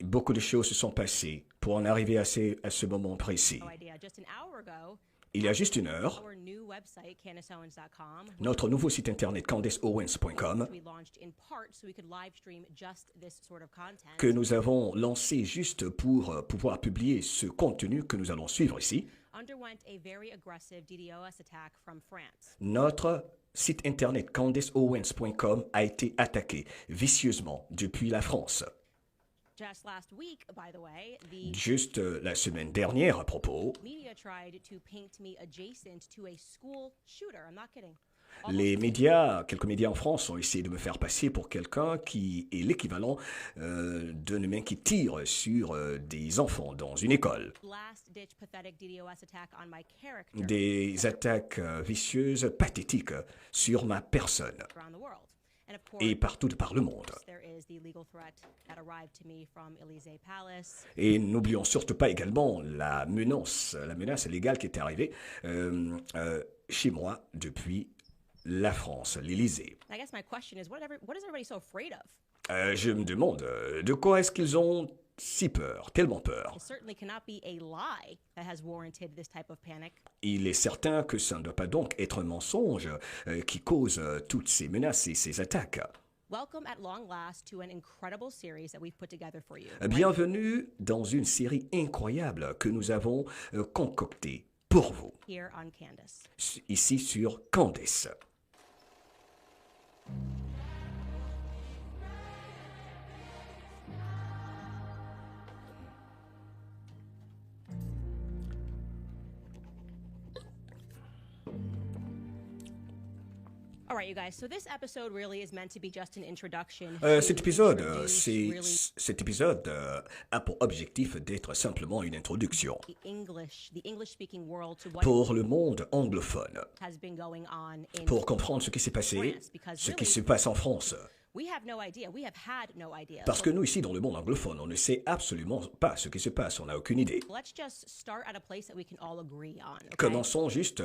Beaucoup de choses se sont passées pour en arriver à ce moment précis. Il y a juste une heure, notre nouveau site internet CandaceOwens.com, que nous avons lancé juste pour pouvoir publier ce contenu que nous allons suivre ici, notre site internet CandaceOwens.com a été attaqué vicieusement depuis la France. Juste la semaine dernière, à propos, quelques médias en France ont essayé de me faire passer pour quelqu'un qui est l'équivalent d'un humain qui tire sur des enfants dans une école. Des attaques vicieuses, pathétiques sur ma personne. Et partout de par le monde. Et n'oublions surtout pas également la menace légale qui est arrivée chez moi depuis la France, l'Élysée. Je me demande de quoi est-ce qu'ils ont si peur, tellement peur. Il est certain que ça ne doit pas donc être un mensonge qui cause toutes ces menaces et ces attaques. Bienvenue dans une série incroyable que nous avons concoctée pour vous, ici sur Candace. Cet épisode a pour objectif d'être simplement une introduction pour le monde anglophone, pour comprendre ce qui s'est passé, ce qui se passe en France. Parce que nous, ici, dans le monde anglophone, on ne sait absolument pas ce qui se passe, on n'a aucune idée. Commençons juste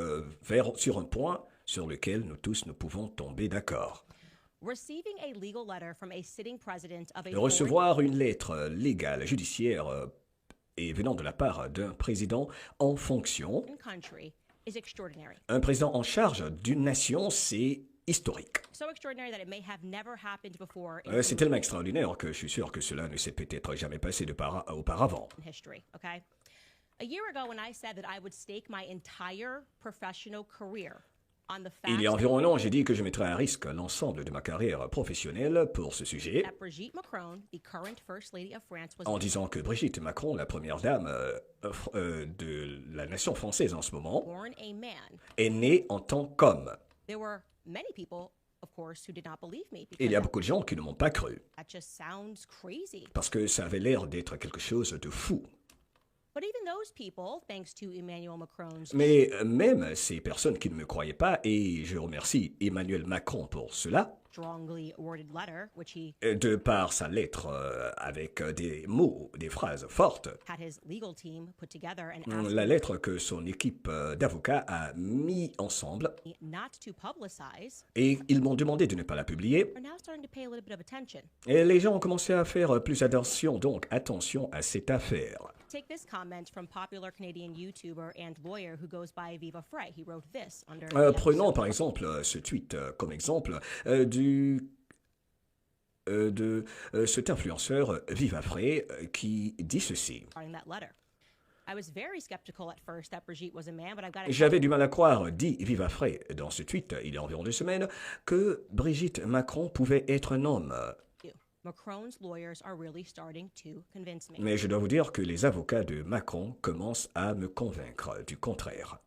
sur un point sur lequel nous tous nous pouvons tomber d'accord. Recevoir une lettre légale, judiciaire, et venant de la part d'un président en fonction, un président en charge d'une nation, c'est historique. C'est tellement extraordinaire que je suis sûr que cela ne s'est peut-être jamais passé auparavant. Il y a environ un an, j'ai dit que je mettrais à risque l'ensemble de ma carrière professionnelle pour ce sujet, en disant que Brigitte Macron, la première dame de la nation française en ce moment, est née en tant qu'homme. Il y a beaucoup de gens qui ne m'ont pas cru, parce que ça avait l'air d'être quelque chose de fou. Mais même ces personnes qui ne me croyaient pas, et je remercie Emmanuel Macron pour cela, de par sa lettre avec des mots, des phrases fortes, la lettre que son équipe d'avocats a mis ensemble, et ils m'ont demandé de ne pas la publier, et les gens ont commencé à faire plus attention, donc attention à cette affaire. Prenons par exemple ce tweet comme exemple de cet influenceur Viva Frei qui dit ceci. J'avais du mal à croire, dit Viva Frei dans ce tweet il y a environ 2 semaines, que Brigitte Macron pouvait être un homme. Mais je dois vous dire que les avocats de Macron commencent à me convaincre du contraire.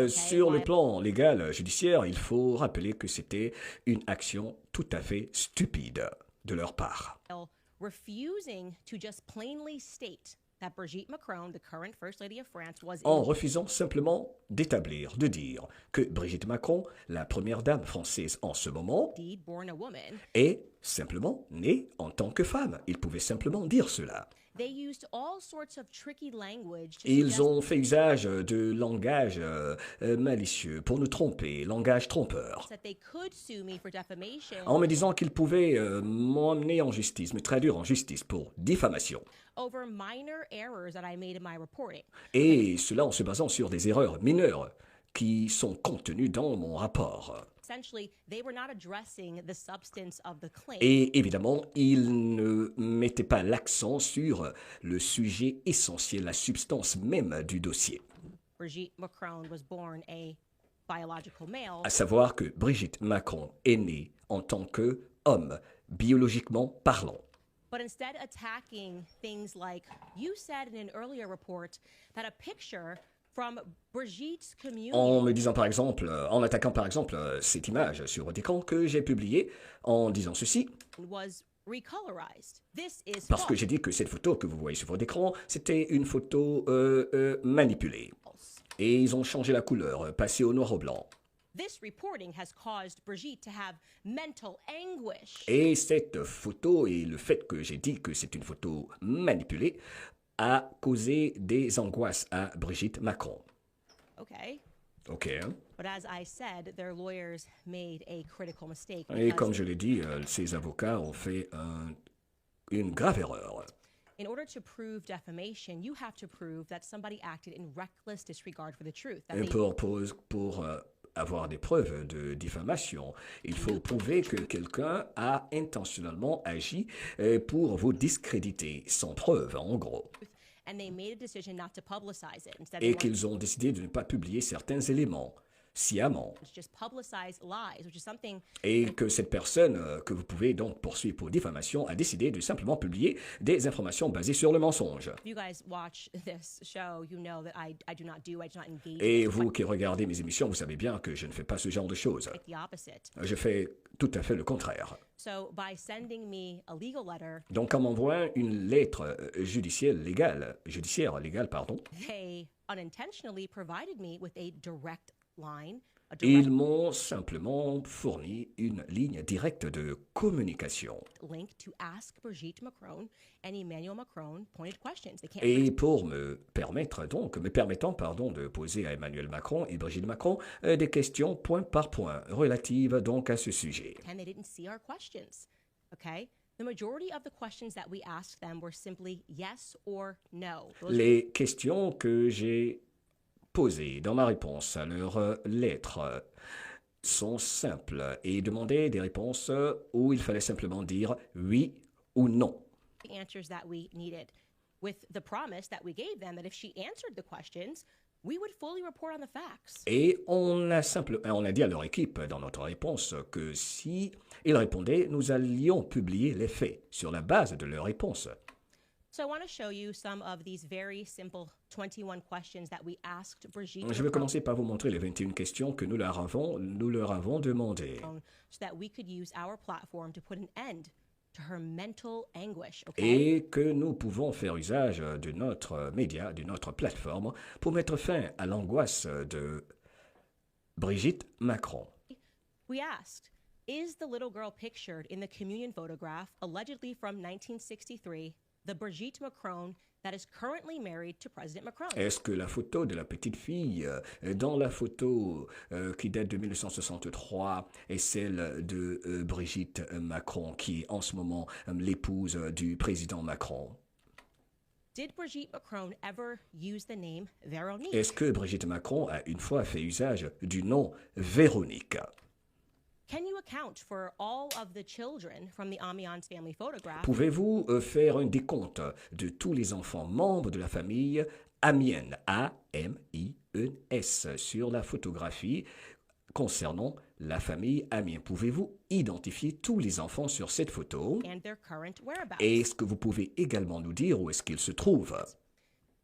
Sur le plan légal, judiciaire, il faut rappeler que c'était une action tout à fait stupide de leur part. En refusant simplement d'établir, de dire que Brigitte Macron, la première dame française en ce moment, est simplement née en tant que femme. Ils pouvaient simplement dire cela. Ils ont fait usage de langage malicieux pour nous tromper, langage trompeur, en me disant qu'ils pouvaient m'emmener en justice, me traduire en justice pour diffamation. Et cela en se basant sur des erreurs mineures qui sont contenues dans mon rapport. Et évidemment, ils ne mettaient pas l'accent sur le sujet essentiel, la substance même du dossier. À savoir que Brigitte Macron est née en tant qu'homme, biologiquement parlant. But instead attacking things like, you said in an earlier report that a picture en me disant par exemple, en attaquant par exemple cette image sur votre écran que j'ai publiée en disant ceci, parce que j'ai dit que cette photo que vous voyez sur votre écran, c'était une photo manipulée. Et ils ont changé la couleur, passé au noir au blanc. Et cette photo et le fait que j'ai dit que c'est une photo manipulée a causé des angoisses à Brigitte Macron. OK. Et comme je l'ai dit, ses avocats ont fait une grave erreur. In order to prove defamation, you have to prove that somebody acted in reckless disregard for the truth. Pour avoir des preuves de diffamation, il faut prouver que quelqu'un a intentionnellement agi pour vous discréditer sans preuve, en gros. Et qu'ils ont décidé de ne pas publier certains éléments sciemment. Et que cette personne que vous pouvez donc poursuivre pour diffamation a décidé de simplement publier des informations basées sur le mensonge. Et vous qui regardez mes émissions, vous savez bien que je ne fais pas ce genre de choses. Je fais tout à fait le contraire. Donc, en m'envoyant une lettre judiciaire légale, ils m'ont simplement fourni une ligne directe de communication. Et pour me permettant de poser à Emmanuel Macron et Brigitte Macron des questions point par point relatives donc à ce sujet. Les questions que j'ai posées dans ma réponse à leurs lettres sont simples et demandaient des réponses où il fallait simplement dire oui ou non. Et on a dit à leur équipe dans notre réponse que si ils répondaient, nous allions publier les faits sur la base de leurs réponses. Je vais commencer par vous montrer les 21 questions que nous leur avons demandées. Et que nous pouvons faire usage de notre média, de notre plateforme, pour mettre fin à l'angoisse de Brigitte Macron. We asked, is the little girl pictured in the communion photograph, allegedly from 1963, the Brigitte Macron that is currently married to President Macron? Est-ce que la photo de la petite fille dans la photo qui date de 1963 est celle de Brigitte Macron, qui est en ce moment l'épouse du président Macron? Did Brigitte Macron ever use the name Véronique? Est-ce que Brigitte Macron a une fois fait usage du nom Véronique? Pouvez-vous faire un décompte de tous les enfants membres de la famille Amiens, A-M-I-E-N-S, sur la photographie concernant la famille Amiens? Pouvez-vous identifier tous les enfants sur cette photo? Et est-ce que vous pouvez également nous dire où est-ce qu'ils se trouvent?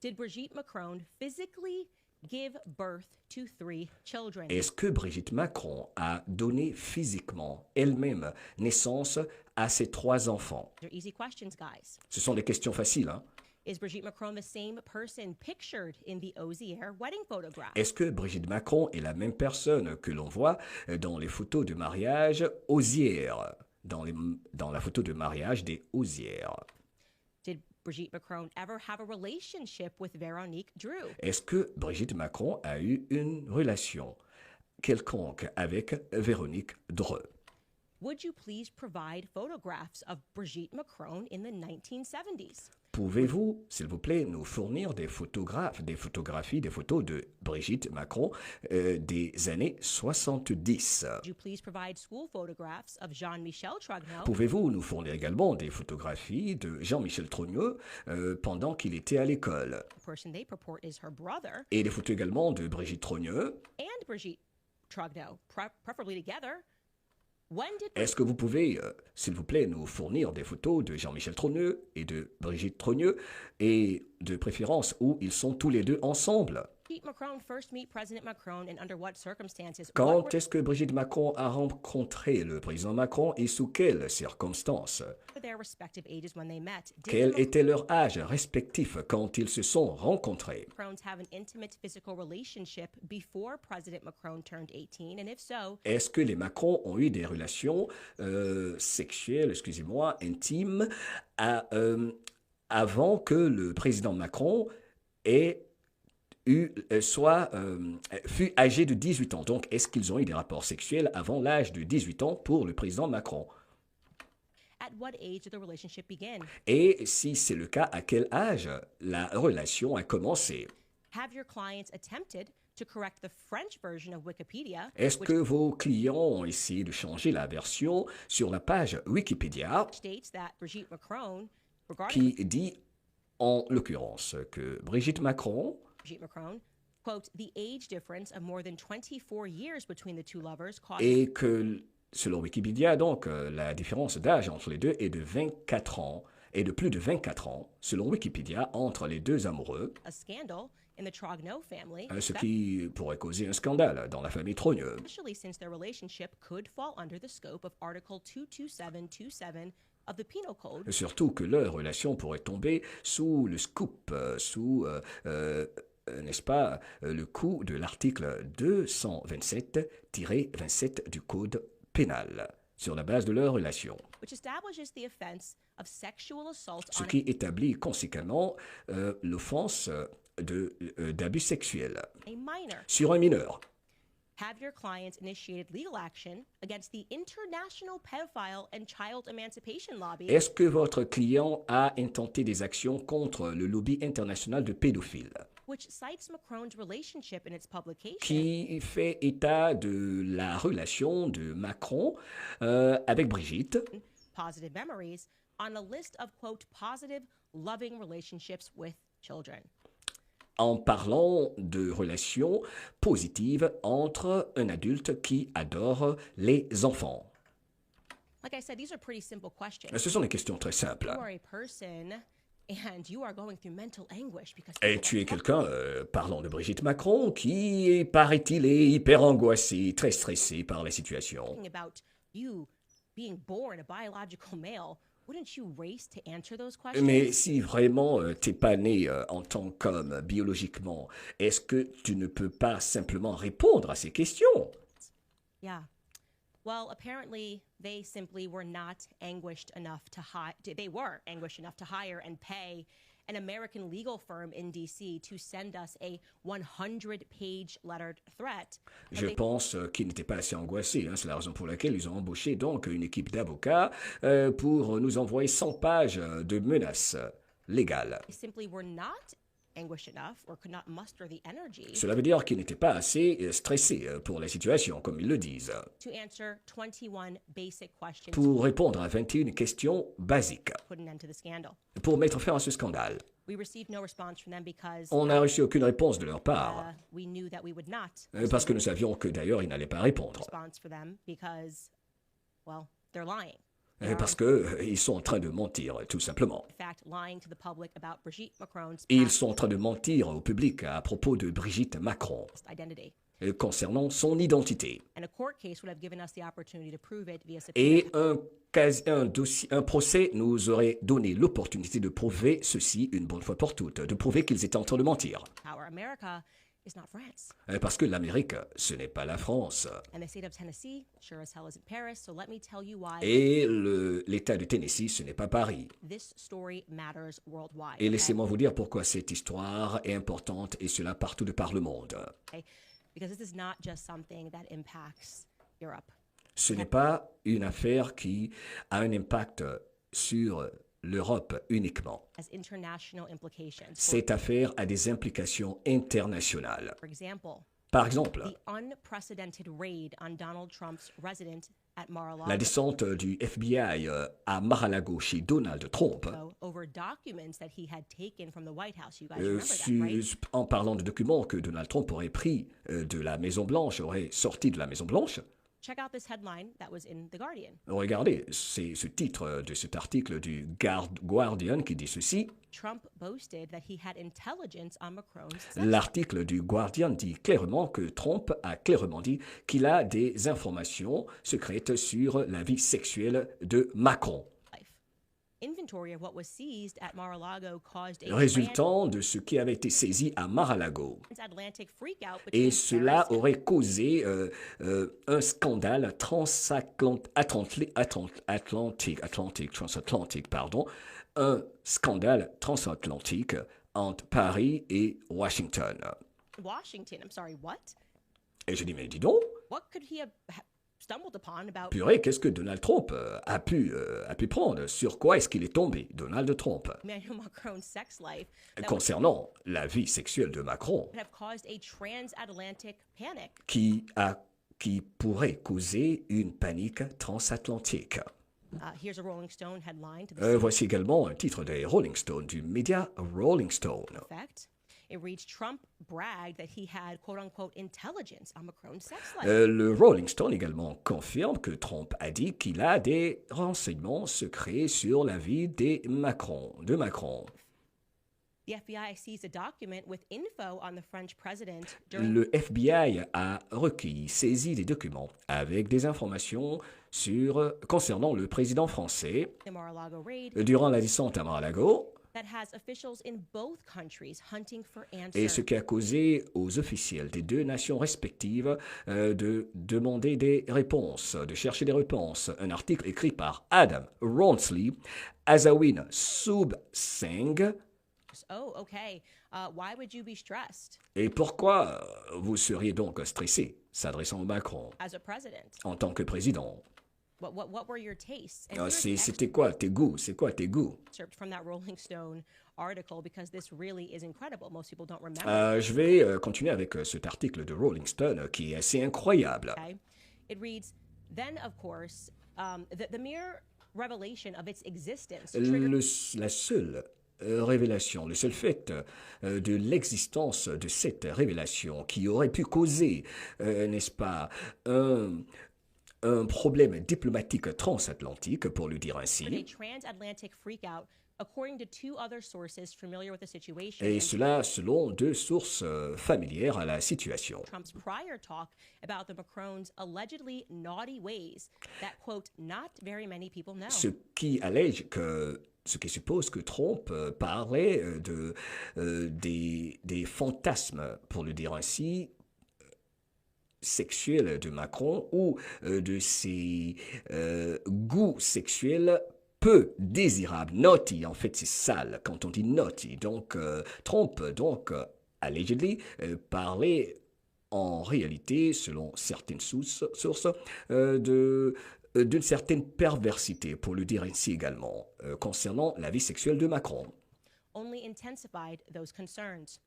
Did Brigitte Macron physically give birth to 3 children? Est-ce que Brigitte Macron a donné physiquement elle-même naissance à ces 3 enfants? Easy questions, guys. Ce sont des questions faciles, hein? Is Brigitte Macron the same person pictured in the Ozier wedding photograph? Est-ce que Brigitte Macron est la même personne que l'on voit dans les photos de mariage Ozier? dans la photo de mariage des Osières. Did Brigitte Macron ever have a relationship with Véronique Drew? Est-ce que Brigitte Macron a eu une relation quelconque avec Véronique Dreux? Would you please provide photographs of Brigitte Macron in the 1970s? Pouvez-vous, s'il vous plaît, nous fournir des photographies, des photos de Brigitte Macron des années 70? Would you please provide school photographs of Jean-Michel Trogneux? Pouvez-vous nous fournir également des photographies de Jean-Michel Trogneux pendant qu'il était à l'école? The person they purport is her brother. Et des photos également de Brigitte Trogneux. And Brigitte Trogneux, preferably together. Est-ce que vous pouvez, s'il vous plaît, nous fournir des photos de Jean-Michel Trogneux et de Brigitte Trogneux, et de préférence où ils sont tous les deux ensemble? Quand est-ce que Brigitte Macron a rencontré le président Macron et sous quelles circonstances? Quel était leur âge respectif quand ils se sont rencontrés? Est-ce que les Macron ont eu des relations sexuelles, excusez-moi, intimes avant que le président Macron fut âgé de 18 ans? Donc, est-ce qu'ils ont eu des rapports sexuels avant l'âge de 18 ans pour le président Macron? Et si c'est le cas, à quel âge la relation a commencé? Est-ce que vos clients ont essayé de changer la version sur la page Wikipédia qui dit en l'occurrence que Brigitte Macron, quote, the age difference of more than 24 years between the two lovers caused... Et que, selon Wikipédia, donc, la différence d'âge entre les deux est de 24 ans, et de plus de 24 ans, selon Wikipédia, entre les deux amoureux, a scandal in the Trogneux family, ce qui pourrait causer un scandale dans la famille Trogneux. Especially since their relationship could fall under the scope of Article 22727 of the Penal Code. Surtout que leur relation pourrait tomber sous le scoop, n'est-ce pas, le coup de l'article 227-27 du Code pénal, sur la base de leur relation. Ce qui établit conséquemment l'offense d'abus sexuel sur un mineur. Have your clients initiated legal action against the International Pedophile and Child Emancipation Lobby? Est-ce que votre client a intenté des actions contre le lobby international de pédophiles? Which cites Macron's relationship in its publication. Qui fait état de la relation de Macron avec Brigitte. Positive memories on a list of, quote, positive, loving relationships with children. En parlant de relations positives entre un adulte qui adore les enfants. Like I said, these are pretty simple questions. Ce sont des questions très simples. You are a person and you are going through mental anguish because... Et tu es quelqu'un, parlant de Brigitte Macron, qui, paraît-il, est hyper angoissé, très stressé par la situation. Talking about you being born a biological male. Wouldn't you race to answer those questions? Mais si vraiment t'es pas né en tant qu'homme biologiquement, est-ce que tu ne peux pas simplement répondre à ces questions? Yeah. Well, apparently they simply were not anguished enough to hire. They were anguished enough to hire and pay an American legal firm in DC to send us a 100-page lettered threat. Je pense qu'ils n'étaient pas assez angoissés. C'est la raison pour laquelle ils ont embauché donc une équipe d'avocats pour nous envoyer 100 pages de menaces légales. They simply were not anguished enough or could not muster the energy. Cela veut dire qu'ils n'étaient pas assez stressés pour la situation, comme ils le disent. To answer 21 basic questions. Pour répondre à 21 questions basiques. Put an end to the scandal. Pour mettre fin à ce scandale. We received no response from them because on n'a reçu aucune réponse de leur part. We knew that we would not. Parce que nous savions que d'ailleurs ils n'allaient pas répondre. Response for them because, well, they're lying. Parce qu'ils sont en train de mentir, tout simplement. In fact, lying to the public about Brigitte Macron's Ils sont en train de mentir au public à propos de Brigitte Macron. Identity. Concernant son identité. And a court case would have given us the opportunity to prove it via Et un procès nous aurait donné l'opportunité de prouver ceci une bonne fois pour toutes, de prouver qu'ils étaient en train de mentir. Power America is not France. Parce que l'Amérique, ce n'est pas la France. And the state of Tennessee sure as hell isn't Paris, so let me tell you why. Et l'État de Tennessee, ce n'est pas Paris. This story matters worldwide. Et laissez-moi vous dire pourquoi cette histoire est importante, et cela partout de par le monde. Okay? Because this is not just something that impacts Europe. Ce n'est pas une affaire qui a un impact sur l'Europe uniquement. Has international implications. Cette affaire a des implications internationales. For example, Par exemple, the unprecedented raid on Donald Trump's residence at Mar-a-Lago la descente du FBI à Mar-a-Lago chez Donald Trump, over documents that he had taken from the White House. You guys remember that, right? en parlant de documents que Donald Trump aurait pris de la Maison-Blanche, aurait sorti de la Maison-Blanche. Check out this headline that was in The Guardian. Regardez, c'est ce titre de cet article du Guardian qui dit ceci. Trump boasted that he had intelligence on Macron's sex. L'article du Guardian dit clairement que Trump a clairement dit qu'il a des informations secrètes sur la vie sexuelle de Macron. Inventory of what was seized at Mar-a-Lago caused a Résultant de ce qui avait été saisi à Mar-a-Lago. transatlantic freakout Et between cela Paris aurait causé un scandale transatlantique, un scandale transatlantique entre Paris et Washington. and Washington. I'm sorry, what? Et je dis, mais dis donc, What could he have stumbled upon about purée, qu'est-ce que Donald Trump a pu prendre? Sur quoi est-ce qu'il est tombé, Donald Trump? Emmanuel Macron's sex life that would Concernant la vie sexuelle de Macron, have caused a transatlantic panic? qui pourrait causer une panique transatlantique. Here's a Rolling Stone headline to the Voici également un titre des Rolling Stone, du média Rolling Stone. effect. It reads, Trump bragged that he had, quote-unquote, intelligence on Macron's sex life. Le Rolling Stone également confirme que Trump a dit qu'il a des renseignements secrets sur la vie de Macron. The FBI seized a document with info on the French president during Le FBI a saisi des documents avec des informations concernant le président français the Mar-a-Lago raid durant la descente à Mar-a-Lago, that has officials in both countries hunting for et ce answers. qui a causé aux officiels des deux nations respectives de demander des réponses, de chercher des réponses. Un article écrit par Adam Ronsley, Azawin Subseng. Oh, okay. Why would you be stressed Et pourquoi vous seriez donc stressé, s'adressant au Macron, as a president? en tant que président? What were your tastes? And here's an C'était quoi tes goûts? C'est quoi tes goûts? excerpt from that Rolling Stone article because this really is incredible. Most people don't remember. Je vais continuer avec cet article de Rolling Stone qui est assez incroyable. Okay. It reads, then of course, the mere revelation of its existence triggered La seule révélation, le seul fait de l'existence de cette révélation qui aurait pu causer, n'est-ce pas, un problème diplomatique transatlantique, pour le dire a ainsi, transatlantic freakout, according to two other sources familiar with the situation. et and cela selon deux sources familières à la situation. Trump's prior talk about the Macron's allegedly naughty ways that, quote, not very many people know. Ce qui suppose que Trump parlait des fantasmes, pour le dire ainsi, sexuels de Macron ou de ses goûts sexuels peu désirables. Naughty, en fait, c'est sale quand on dit naughty. Donc, Trump, allegedly, parlait en réalité, selon certaines sources, d'une certaine perversité, pour le dire ainsi également, concernant la vie sexuelle de Macron. Only intensified those concerns.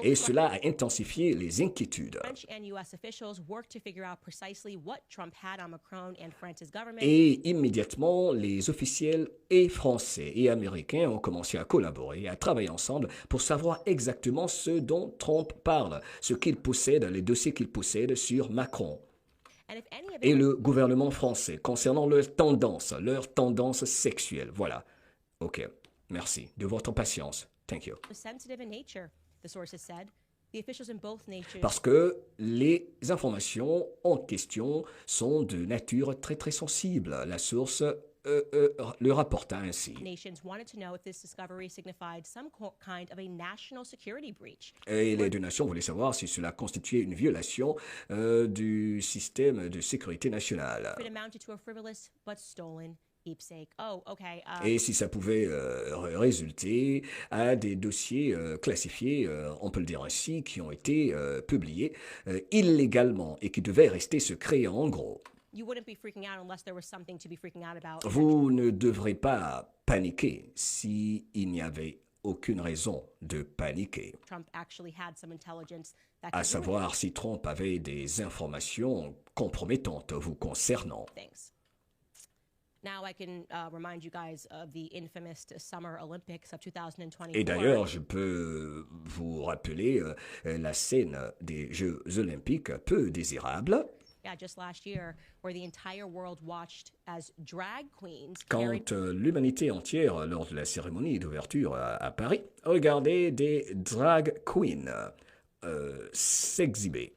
Et cela a intensifié les inquiétudes. French and U.S. officials worked to figure out precisely what Trump had on Macron and France's government. Et immédiatement, les officiels et français et américains ont commencé à collaborer, à travailler ensemble pour savoir exactement ce dont Trump parle, ce qu'il possède, les dossiers qu'il possède sur Macron. And if any of Et it le gouvernement français concernant leur tendance sexuelle. Voilà. OK. Merci de votre patience. Thank you. was sensitive in nature, the sources said. The officials in both nations Parce que les informations en question sont de nature très très sensible. La source le rapporta ainsi. Et les deux nations voulaient savoir si cela constituait une violation du système de sécurité nationale. Et si ça pouvait résulter à des dossiers classifiés, on peut le dire ainsi, qui ont été publiés illégalement et qui devaient rester secrets en gros. Vous ne devrez pas paniquer s'il n'y avait aucune raison de paniquer. À savoir si Trump avait des informations compromettantes vous concernant. Et d'ailleurs, je peux vous rappeler la scène des Jeux olympiques peu désirable. Quand l'humanité entière, lors de la cérémonie d'ouverture à Paris, regardait des drag queens s'exhiber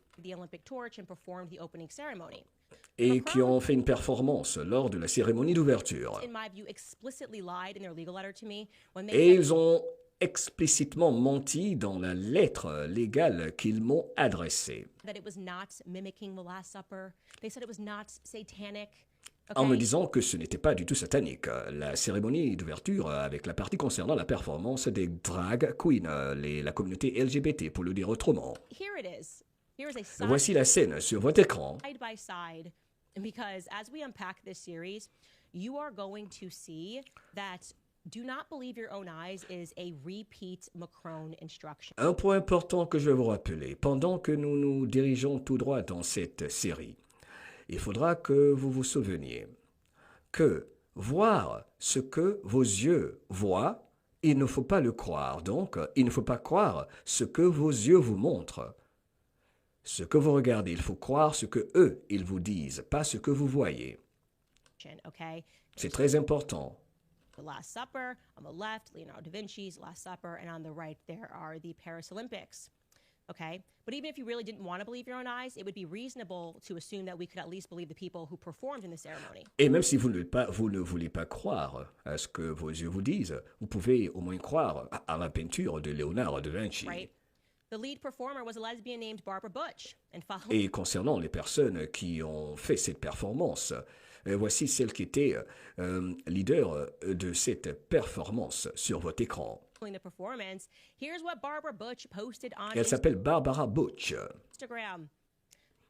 et qui ont fait une performance lors de la cérémonie d'ouverture. Et ils ont explicitement menti dans la lettre légale qu'ils m'ont adressée. En me disant que ce n'était pas du tout satanique. La cérémonie d'ouverture avec la partie concernant la performance des drag queens, la communauté LGBT pour le dire autrement. Voici la scène sur votre écran. Because as we unpack this series, you are going to see that do not believe your own eyes is a repeat Macron instruction. Un point important que je vais vous rappeler, pendant que nous nous dirigeons tout droit dans cette série, il faudra que vous vous souveniez que voir ce que vos yeux voient, il ne faut pas le croire. Donc, il ne faut pas croire ce que vos yeux vous montrent. Ce que vous regardez, il faut croire ce que eux, ils vous disent, pas ce que vous voyez. C'est très important. The Last Supper, on the left, Leonardo da Vinci's Last Supper, and on the right there are the Paris Olympics. Okay? But even if you really didn't want to believe your own eyes, it would be reasonable to assume that we could at least believe the people who performed in the ceremony. Et même si vous ne voulez pas croire à ce que vos yeux vous disent, vous pouvez au moins croire à la peinture de Leonardo da Vinci. Right? The lead performer was a lesbian named Barbara Butch. Et concernant les personnes qui ont fait cette performance, voici celle qui était leader de cette performance sur votre écran. Elle s'appelle Barbara Butch. Instagram.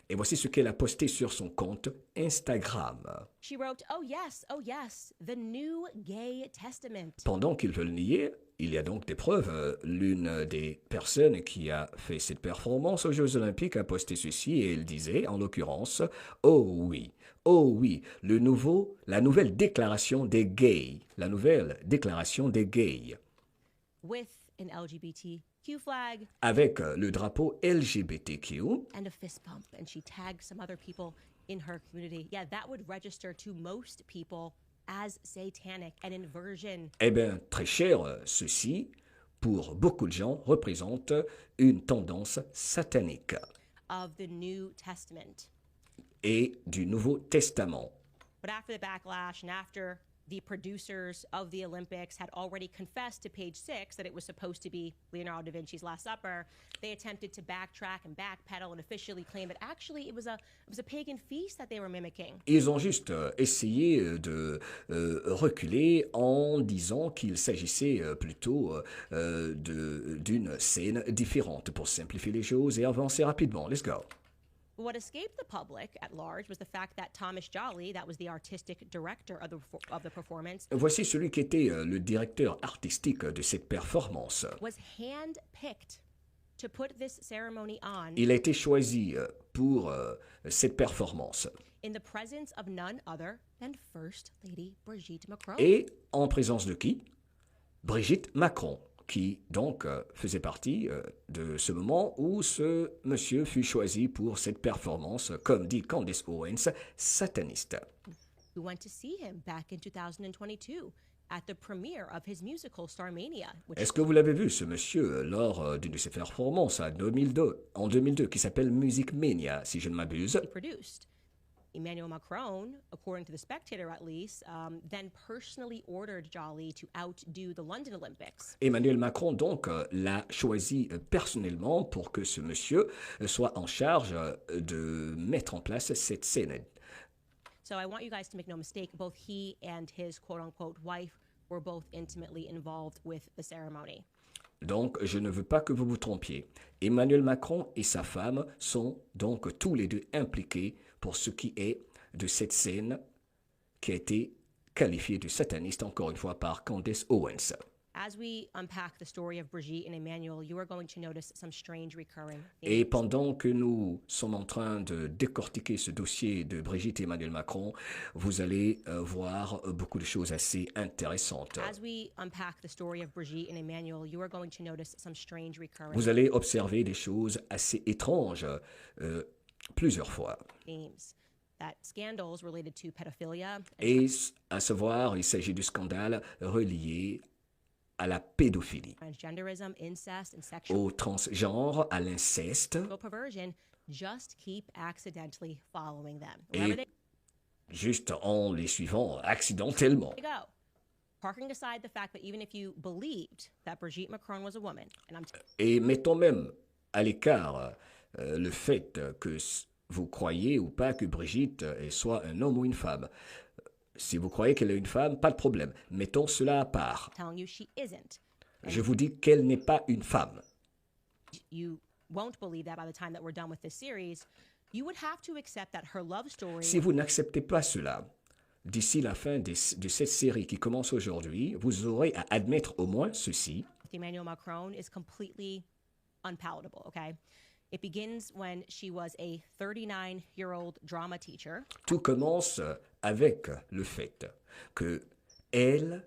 Et voici ce qu'elle a posté sur son compte Instagram. She wrote, oh yes, the New Gay Testament. Pendant qu'ils veulent nier, il y a donc des preuves. L'une des personnes qui a fait cette performance aux Jeux Olympiques a posté ceci et elle disait, en l'occurrence, oh oui, la nouvelle déclaration des gays, la nouvelle déclaration des gays. With an LGBTQ flag. Avec le drapeau LGBTQ. And a fist bump, and she tagged some other people in her community. Yeah, that would register to most people as satanic and inversion. Eh bien, très cher, ceci, pour beaucoup de gens, représente une tendance satanique. Of the New Testament. Et du Nouveau Testament. But after the backlash and after the producers of the Olympics had already confessed to Page Six that it was supposed to be Leonardo da Vinci's Last Supper, they attempted to backtrack and backpedal and officially claim that actually it was a pagan feast that they were mimicking. Ils ont juste essayé de reculer en disant qu'il s'agissait plutôt d'une scène différente pour simplifier les choses et avancer rapidement. Let's go. What escaped the public at large was the fact that Thomas Jolly, that was the artistic director of the performance, voici celui qui était le directeur artistique de cette performance. Was handpicked to put this ceremony on. Il a été choisi pour cette performance. In the presence of none other than First Lady Brigitte Macron. Et en présence de qui? Brigitte Macron, qui donc faisait partie de ce moment où ce monsieur fut choisi pour cette performance, comme dit Candace Owens, sataniste. We went to see him back in 2022 at the premiere of his musical Starmania. Est-ce que vous l'avez vu, ce monsieur, lors d'une de ses performances en 2002, qui s'appelle Music Mania, si je ne m'abuse? Emmanuel Macron, according to The Spectator at least, then personally ordered Jolly to outdo the London Olympics. Emmanuel Macron, donc, l'a choisi personnellement pour que ce monsieur soit en charge de mettre en place cette scène. So I want you guys to make no mistake, both he and his quote-unquote wife were both intimately involved with the ceremony. Donc, je ne veux pas que vous vous trompiez. Emmanuel Macron et sa femme sont donc tous les deux impliqués pour ce qui est de cette scène qui a été qualifiée de sataniste, encore une fois, par Candace Owens. As we unpack the story of Brigitte and Emmanuel, you are going to notice some strange recurring themes. Et pendant que nous sommes en train de décortiquer ce dossier de Brigitte et Emmanuel Macron, vous allez voir beaucoup de choses assez intéressantes. As we unpack the story of Brigitte and Emmanuel, you are going to notice some strange recurring Vous allez observer des choses assez étranges plusieurs fois. themes. That scandals related to pedophilia Et à savoir, il s'agit du scandale relié à la pédophilie, transgenderism, incest, and sexual au transgenre, à l'inceste, perversion just keep accidentally following them. et Wherever juste en les suivant accidentellement. they go. Parking aside the fact that even if you believed that Brigitte Macron was a woman, and Et mettons même à l'écart le fait que vous croyez ou pas que Brigitte soit un homme ou une femme. Si vous croyez qu'elle est une femme, pas de problème. Mettons cela à part. telling you she isn't, Je vous dis qu'elle n'est pas une femme. you won't believe that by the time that we're done with this series, you would have to accept that her love story Si vous n'acceptez pas cela, d'ici la fin de cette série qui commence aujourd'hui, vous aurez à admettre au moins ceci. with Emmanuel Macron is completely unpalatable, okay? It begins when she was a 39-year-old drama teacher. Tout commence avec le fait que elle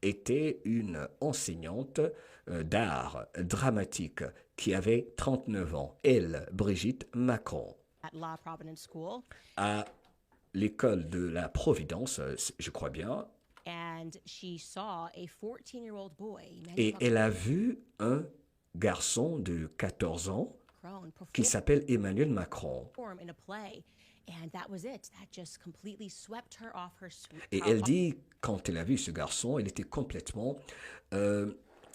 était une enseignante d'art dramatique qui avait 39 ans. Elle, Brigitte Macron, At La Providence School, à l'école de la Providence, je crois bien, and she saw a 14-year-old boy, et Emmanuel elle a vu un garçon de 14 ans Macron, qui s'appelle Emmanuel Macron. perform in a play, and that was it. That just completely swept her off her Et elle dit, quand elle a vu ce garçon, elle était complètement...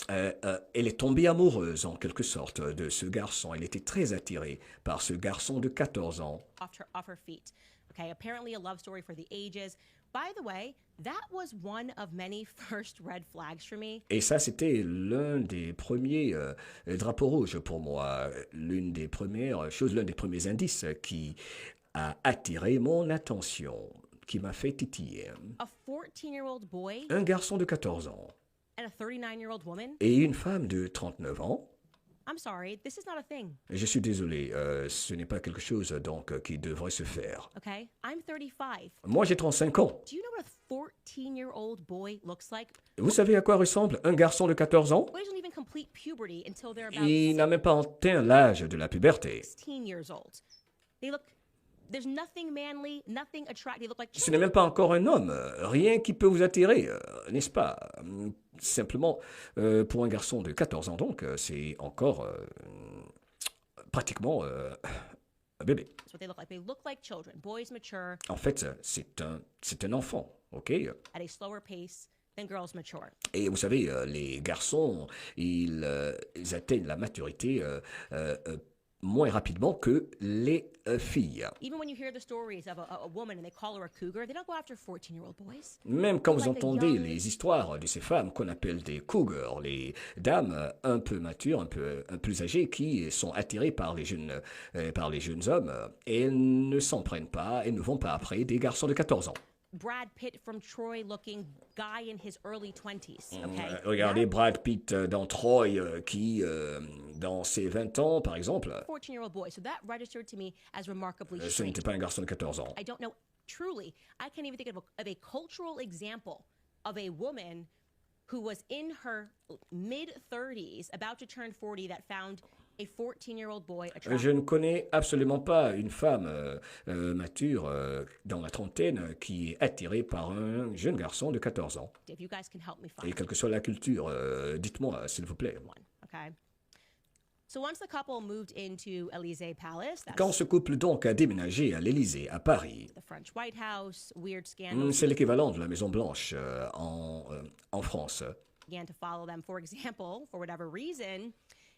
elle est tombée amoureuse, en quelque sorte, de ce garçon. Elle était très attirée par ce garçon de 14 ans. off her feet. Okay, apparently a love story for the ages. By the way, that was one of many first red flags for me. Et ça, c'était l'un des premiers drapeaux rouges pour moi. L'une des premières choses, l'un des premiers indices qui a attiré mon attention, qui m'a fait titiller. A 14-year-old boy Un garçon de 14 ans and a 39-year-old woman? et une femme de 39 ans. I'm sorry, this is not a thing, Je suis désolé, ce n'est pas quelque chose donc qui devrait se faire. okay? I'm 35. Moi, j'ai 35 ans. Do you know what a 14-year-old boy looks like? Vous savez à quoi ressemble un garçon de 14 ans? Boys don't even complete puberty until they're about Il n'a même pas atteint l'âge de la puberté. 16 years old. They look, there's nothing manly, nothing attractive. They look like Ce n'est même pas encore un homme, rien qui peut vous attirer, n'est-ce pas? Simplement, pour un garçon de 14 ans donc, c'est encore pratiquement un bébé. That's what they look like. They look like children. Boys mature En fait, c'est un enfant, ok? at a slower pace than girls mature. Et vous savez, les garçons, ils atteignent la maturité moins rapidement que les filles. Even when you hear the stories of a woman and they call her a cougar, they don't go after 14-year-old boys. Même quand vous Like the entendez young- les histoires de ces femmes qu'on appelle des cougars, les dames un peu matures, un peu plus âgées, qui sont attirées par les jeunes hommes, elles ne s'en prennent pas, elles ne vont pas après des garçons de 14 ans. Brad Pitt from Troy looking guy in his early 20s, okay? Regardez Brad Pitt dans Troy, qui, dans ses 20 ans, par exemple, 14-year-old boy. So that registered to me as remarkably ce strange. n'était pas un garçon de 14 ans. I don't know, truly, I can't even think of a cultural example of a woman who was in her mid-30s, about to turn 40, that found a 14-year-old boy attractive. Je ne connais absolument pas une femme mature dans la trentaine qui est attirée par un jeune garçon de 14 ans. If you guys can help me Et find quelle que soit la culture, dites-moi, s'il vous plaît. one, okay? Quand ce couple donc a déménagé à l'Élysée, à Paris, c'est l'équivalent de la Maison Blanche en France. Began to follow them. For example, for whatever reason,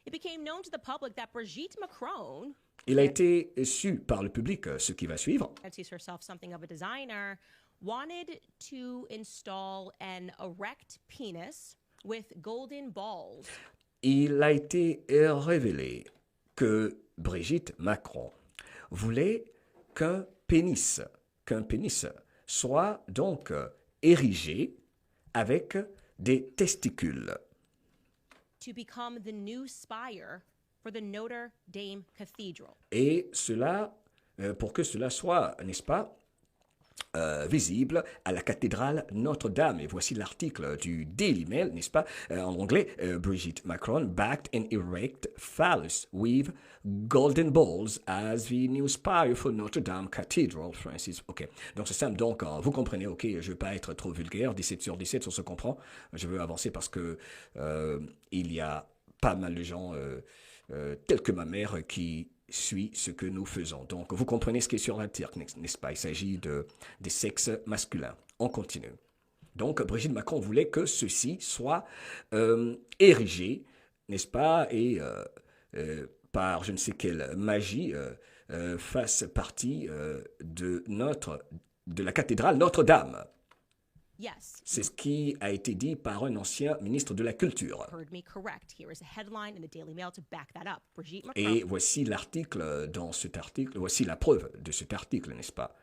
it became known to the public that Brigitte Macron, il a été su par le public ce qui va suivre. Fancies herself something of a designer, wanted to install an erect penis with golden balls. Il a été révélé que Brigitte Macron voulait qu'un pénis soit donc érigé avec des testicules. To become the new spire for the Notre Dame Cathedral. Et cela, pour que cela soit, n'est-ce pas, visible à la cathédrale Notre-Dame. Et voici l'article du Daily Mail, n'est-ce pas, en anglais. Brigitte Macron backed an erect phallus with golden balls as the new spire for Notre-Dame Cathedral, Francis. OK. Donc c'est simple. Donc vous comprenez, OK, je ne veux pas être trop vulgaire. 17 sur 17, on se comprend. Je veux avancer parce que il y a pas mal de gens tels que ma mère qui suit ce que nous faisons. Donc, vous comprenez ce qui est sur l'article, n'est-ce pas? Il s'agit des sexes masculins. On continue. Donc, Brigitte Macron voulait que ceci soit érigé, n'est-ce pas? Et par je ne sais quelle magie, fasse partie de la cathédrale Notre-Dame. Yes. C'est ce qui a été dit par un ancien ministre de la Culture. Et voici l'article dans cet article, voici la preuve de cet article, n'est-ce pas?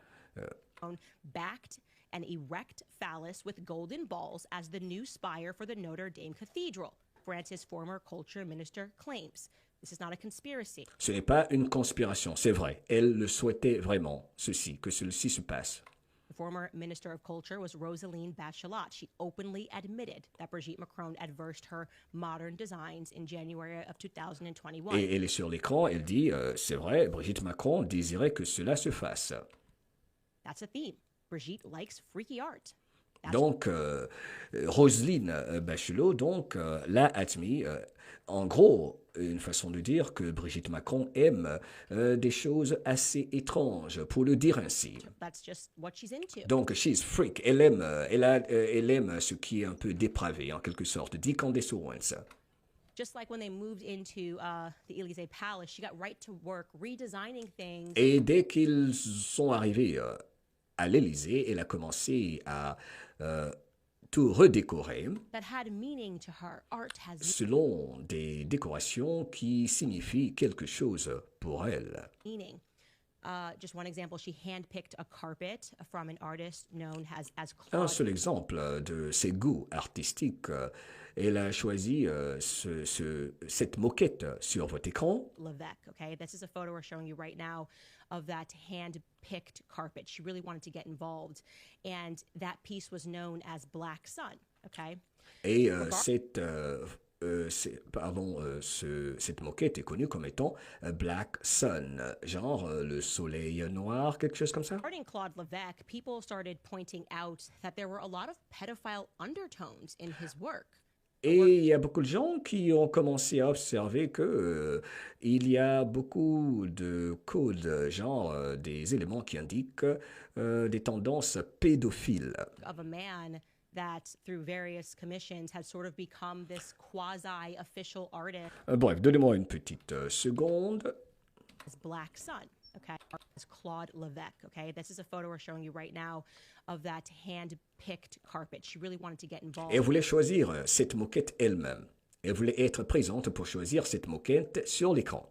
Backed an erect phallus with golden balls as the new spire for the Notre Dame Cathedral, France's former culture minister claims. This is not a conspiracy. Ce n'est pas une conspiration, c'est vrai. Elle le souhaitait vraiment, que ceci se passe. The former Minister of Culture was Roselyne Bachelot. She openly admitted that Brigitte Macron adversed her modern designs in January of 2021. Et elle est sur l'écran, elle dit, c'est vrai, Brigitte Macron désirait que cela se fasse. That's a theme. Brigitte likes freaky art. Donc, Roselyne Bachelot l'a admis. En gros, une façon de dire que Brigitte Macron aime des choses assez étranges, pour le dire ainsi. That's just what she's into. Donc, she's freak. Elle aime ce qui est un peu dépravé, en quelque sorte. Decandescence. Just like when they moved into the Élysée Palace, she got right to work redesigning things. Et dès qu'ils sont arrivés à l'Élysée, elle a commencé à tout redécorer selon des décorations qui signifient quelque chose pour elle. Just one example, she handpicked a carpet from an artist known as Claude. Un seul exemple de ses goûts artistiques. Elle a choisi cette moquette sur votre écran. Levesque, okay? This is a photo we're showing you right now of that hand-picked carpet. She really wanted to get involved. And that piece was known as Black Sun, okay? Et cette moquette est connue comme étant Black Sun, genre le soleil noir, quelque chose comme ça. Regarding Claude Levesque, people started pointing out that there were a lot of pedophile undertones in his work. Et il y a beaucoup de gens qui ont commencé à observer que il y a beaucoup de codes, genre des éléments qui indiquent des tendances pédophiles. Of a man that through various commissions had sort of become this quasi-official artist. Bref, donnez-moi une petite seconde. Black Sun, okay? It's Claude Levesque, okay? This is a photo we're showing you right now of that hand-picked carpet. She really wanted to get involved. Elle voulait choisir cette moquette elle-même. Elle voulait être présente pour choisir cette moquette sur l'écran.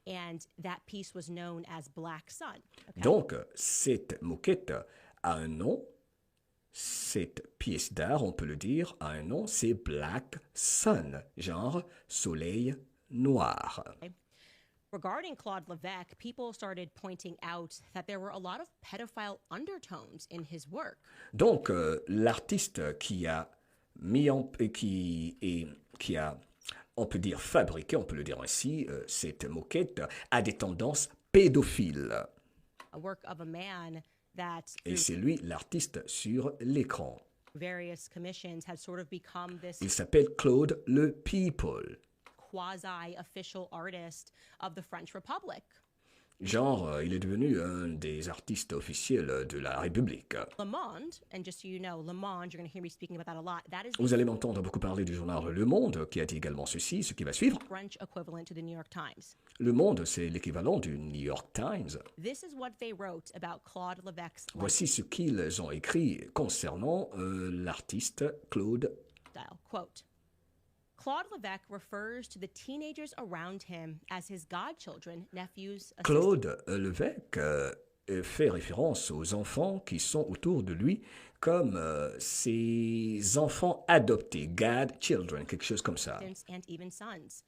And that piece was known as Black Sun. Okay? Donc, cette moquette a un nom. Cette pièce d'art, on peut le dire, a un nom, c'est Black Sun, genre soleil noir. Okay. Regarding Claude Levesque, people started pointing out that there were a lot of pedophile undertones in his work. Donc, l'artiste qui a on peut dire fabriqué, on peut le dire ainsi, cette moquette a des tendances pédophiles. A work of a man that et c'est lui l'artiste sur l'écran. Various commissions had sort of become this Il s'appelle Claude Le People. quasi-official artist of the French Republic. Genre, il est devenu un des artistes officiels de la République. Le Monde, and just so you know, Le Monde, you're going to hear me speaking about that a lot. That is Vous allez m'entendre beaucoup parler du journal Le Monde, qui a dit également ceci, ce qui va suivre. French equivalent to the New York Times. Le Monde, c'est l'équivalent du New York Times. This is what they wrote about Claude Levesque's Voici ce qu'ils ont écrit concernant l'artiste Claude. Quote, Claude Levesque refers to the teenagers around him as his godchildren, nephews, Claude Levesque fait référence aux enfants qui sont autour de lui comme ses enfants adoptés, godchildren, quelque chose comme ça. And even sons.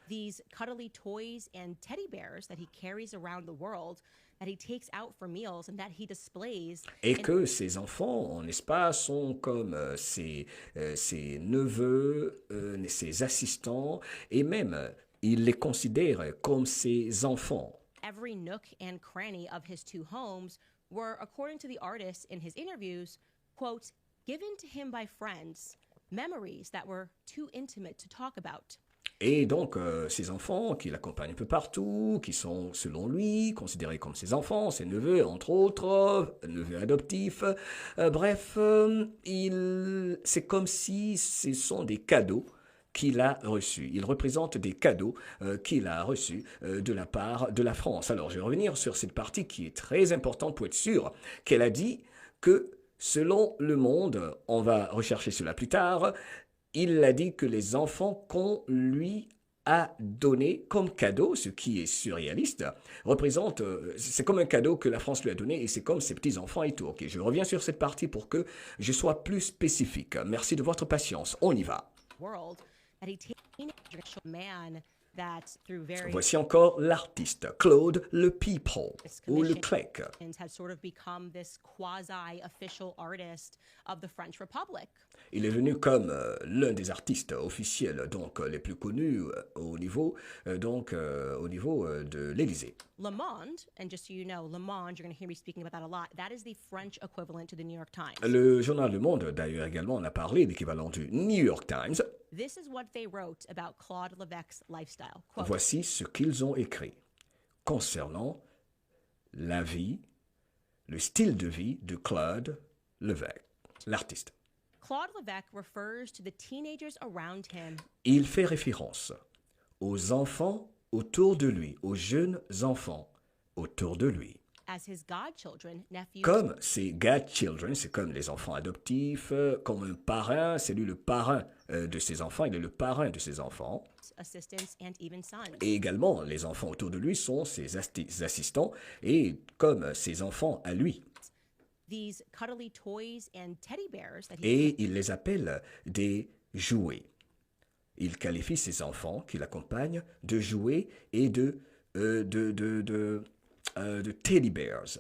These cuddly toys and teddy bears that he carries around the world, that he takes out for meals and that he displays. Et que ces enfants, n'est-ce pas, sont comme ses neveux, ses assistants, et même il les considère comme ses enfants. Every nook and cranny of his two homes were, according to the artist in his interviews, quote, given to him by friends, memories that were too intimate to talk about. Et donc, ces enfants qui l'accompagnent un peu partout, qui sont, selon lui, considérés comme ses enfants, ses neveux, entre autres, neveux adoptifs. Bref, c'est comme si ce sont des cadeaux qu'il a reçus. Il représente des cadeaux qu'il a reçus de la part de la France. Alors, je vais revenir sur cette partie qui est très importante pour être sûr qu'elle a dit que, selon Le Monde, on va rechercher cela plus tard, il a dit que les enfants qu'on lui a donné comme cadeau, ce qui est surréaliste, représente, c'est comme un cadeau que la France lui a donné et c'est comme ses petits-enfants et tout. Ok, je reviens sur cette partie pour que je sois plus spécifique. Merci de votre patience. On y va. Voici encore l'artiste, Claude Le People, ou Le Clerc. Il est venu comme l'un des artistes officiels, donc les plus connus au niveau de l'Élysée. Le Monde, and just so you know, Le Monde, you're going to hear me speaking about that a lot. That is the French equivalent to the New York Times. Le journal Le Monde, d'ailleurs également, on a parlé l'équivalent du New York Times. This is what they wrote about Claude Levesque's lifestyle. Quote, voici ce qu'ils ont écrit concernant la vie, le style de vie de Claude Levesque, l'artiste. Claude Levesque refers to the teenagers around him. Il fait référence aux enfants autour de lui, aux jeunes enfants autour de lui. As his godchildren, nephews, comme ses godchildren, c'est comme les enfants adoptifs, comme un parrain, c'est lui le parrain de ses enfants, il est le parrain de ses enfants. Assistants and even sons. Et également, les enfants autour de lui sont ses assistants et comme ses enfants à lui. These cuddly toys and teddy bears that et il les appelle des jouets. Il qualifie ses enfants qui l'accompagnent de jouets et de teddy bears.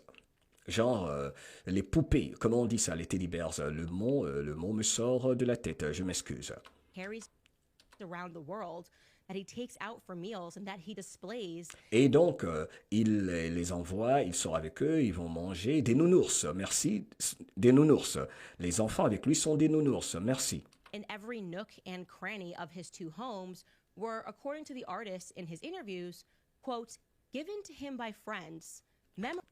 Genre les poupées. Comment on dit ça, les teddy bears? Le mot me sort de la tête, je m'excuse. Around the world that he takes out for meals and that he displays. Et donc, il les envoie, il sort avec eux, ils vont manger des nounours. Merci, des nounours. Les enfants avec lui sont des nounours. Merci. In every nook and cranny of his two homes were, according to the artist in his interviews, quote, given to him by friends.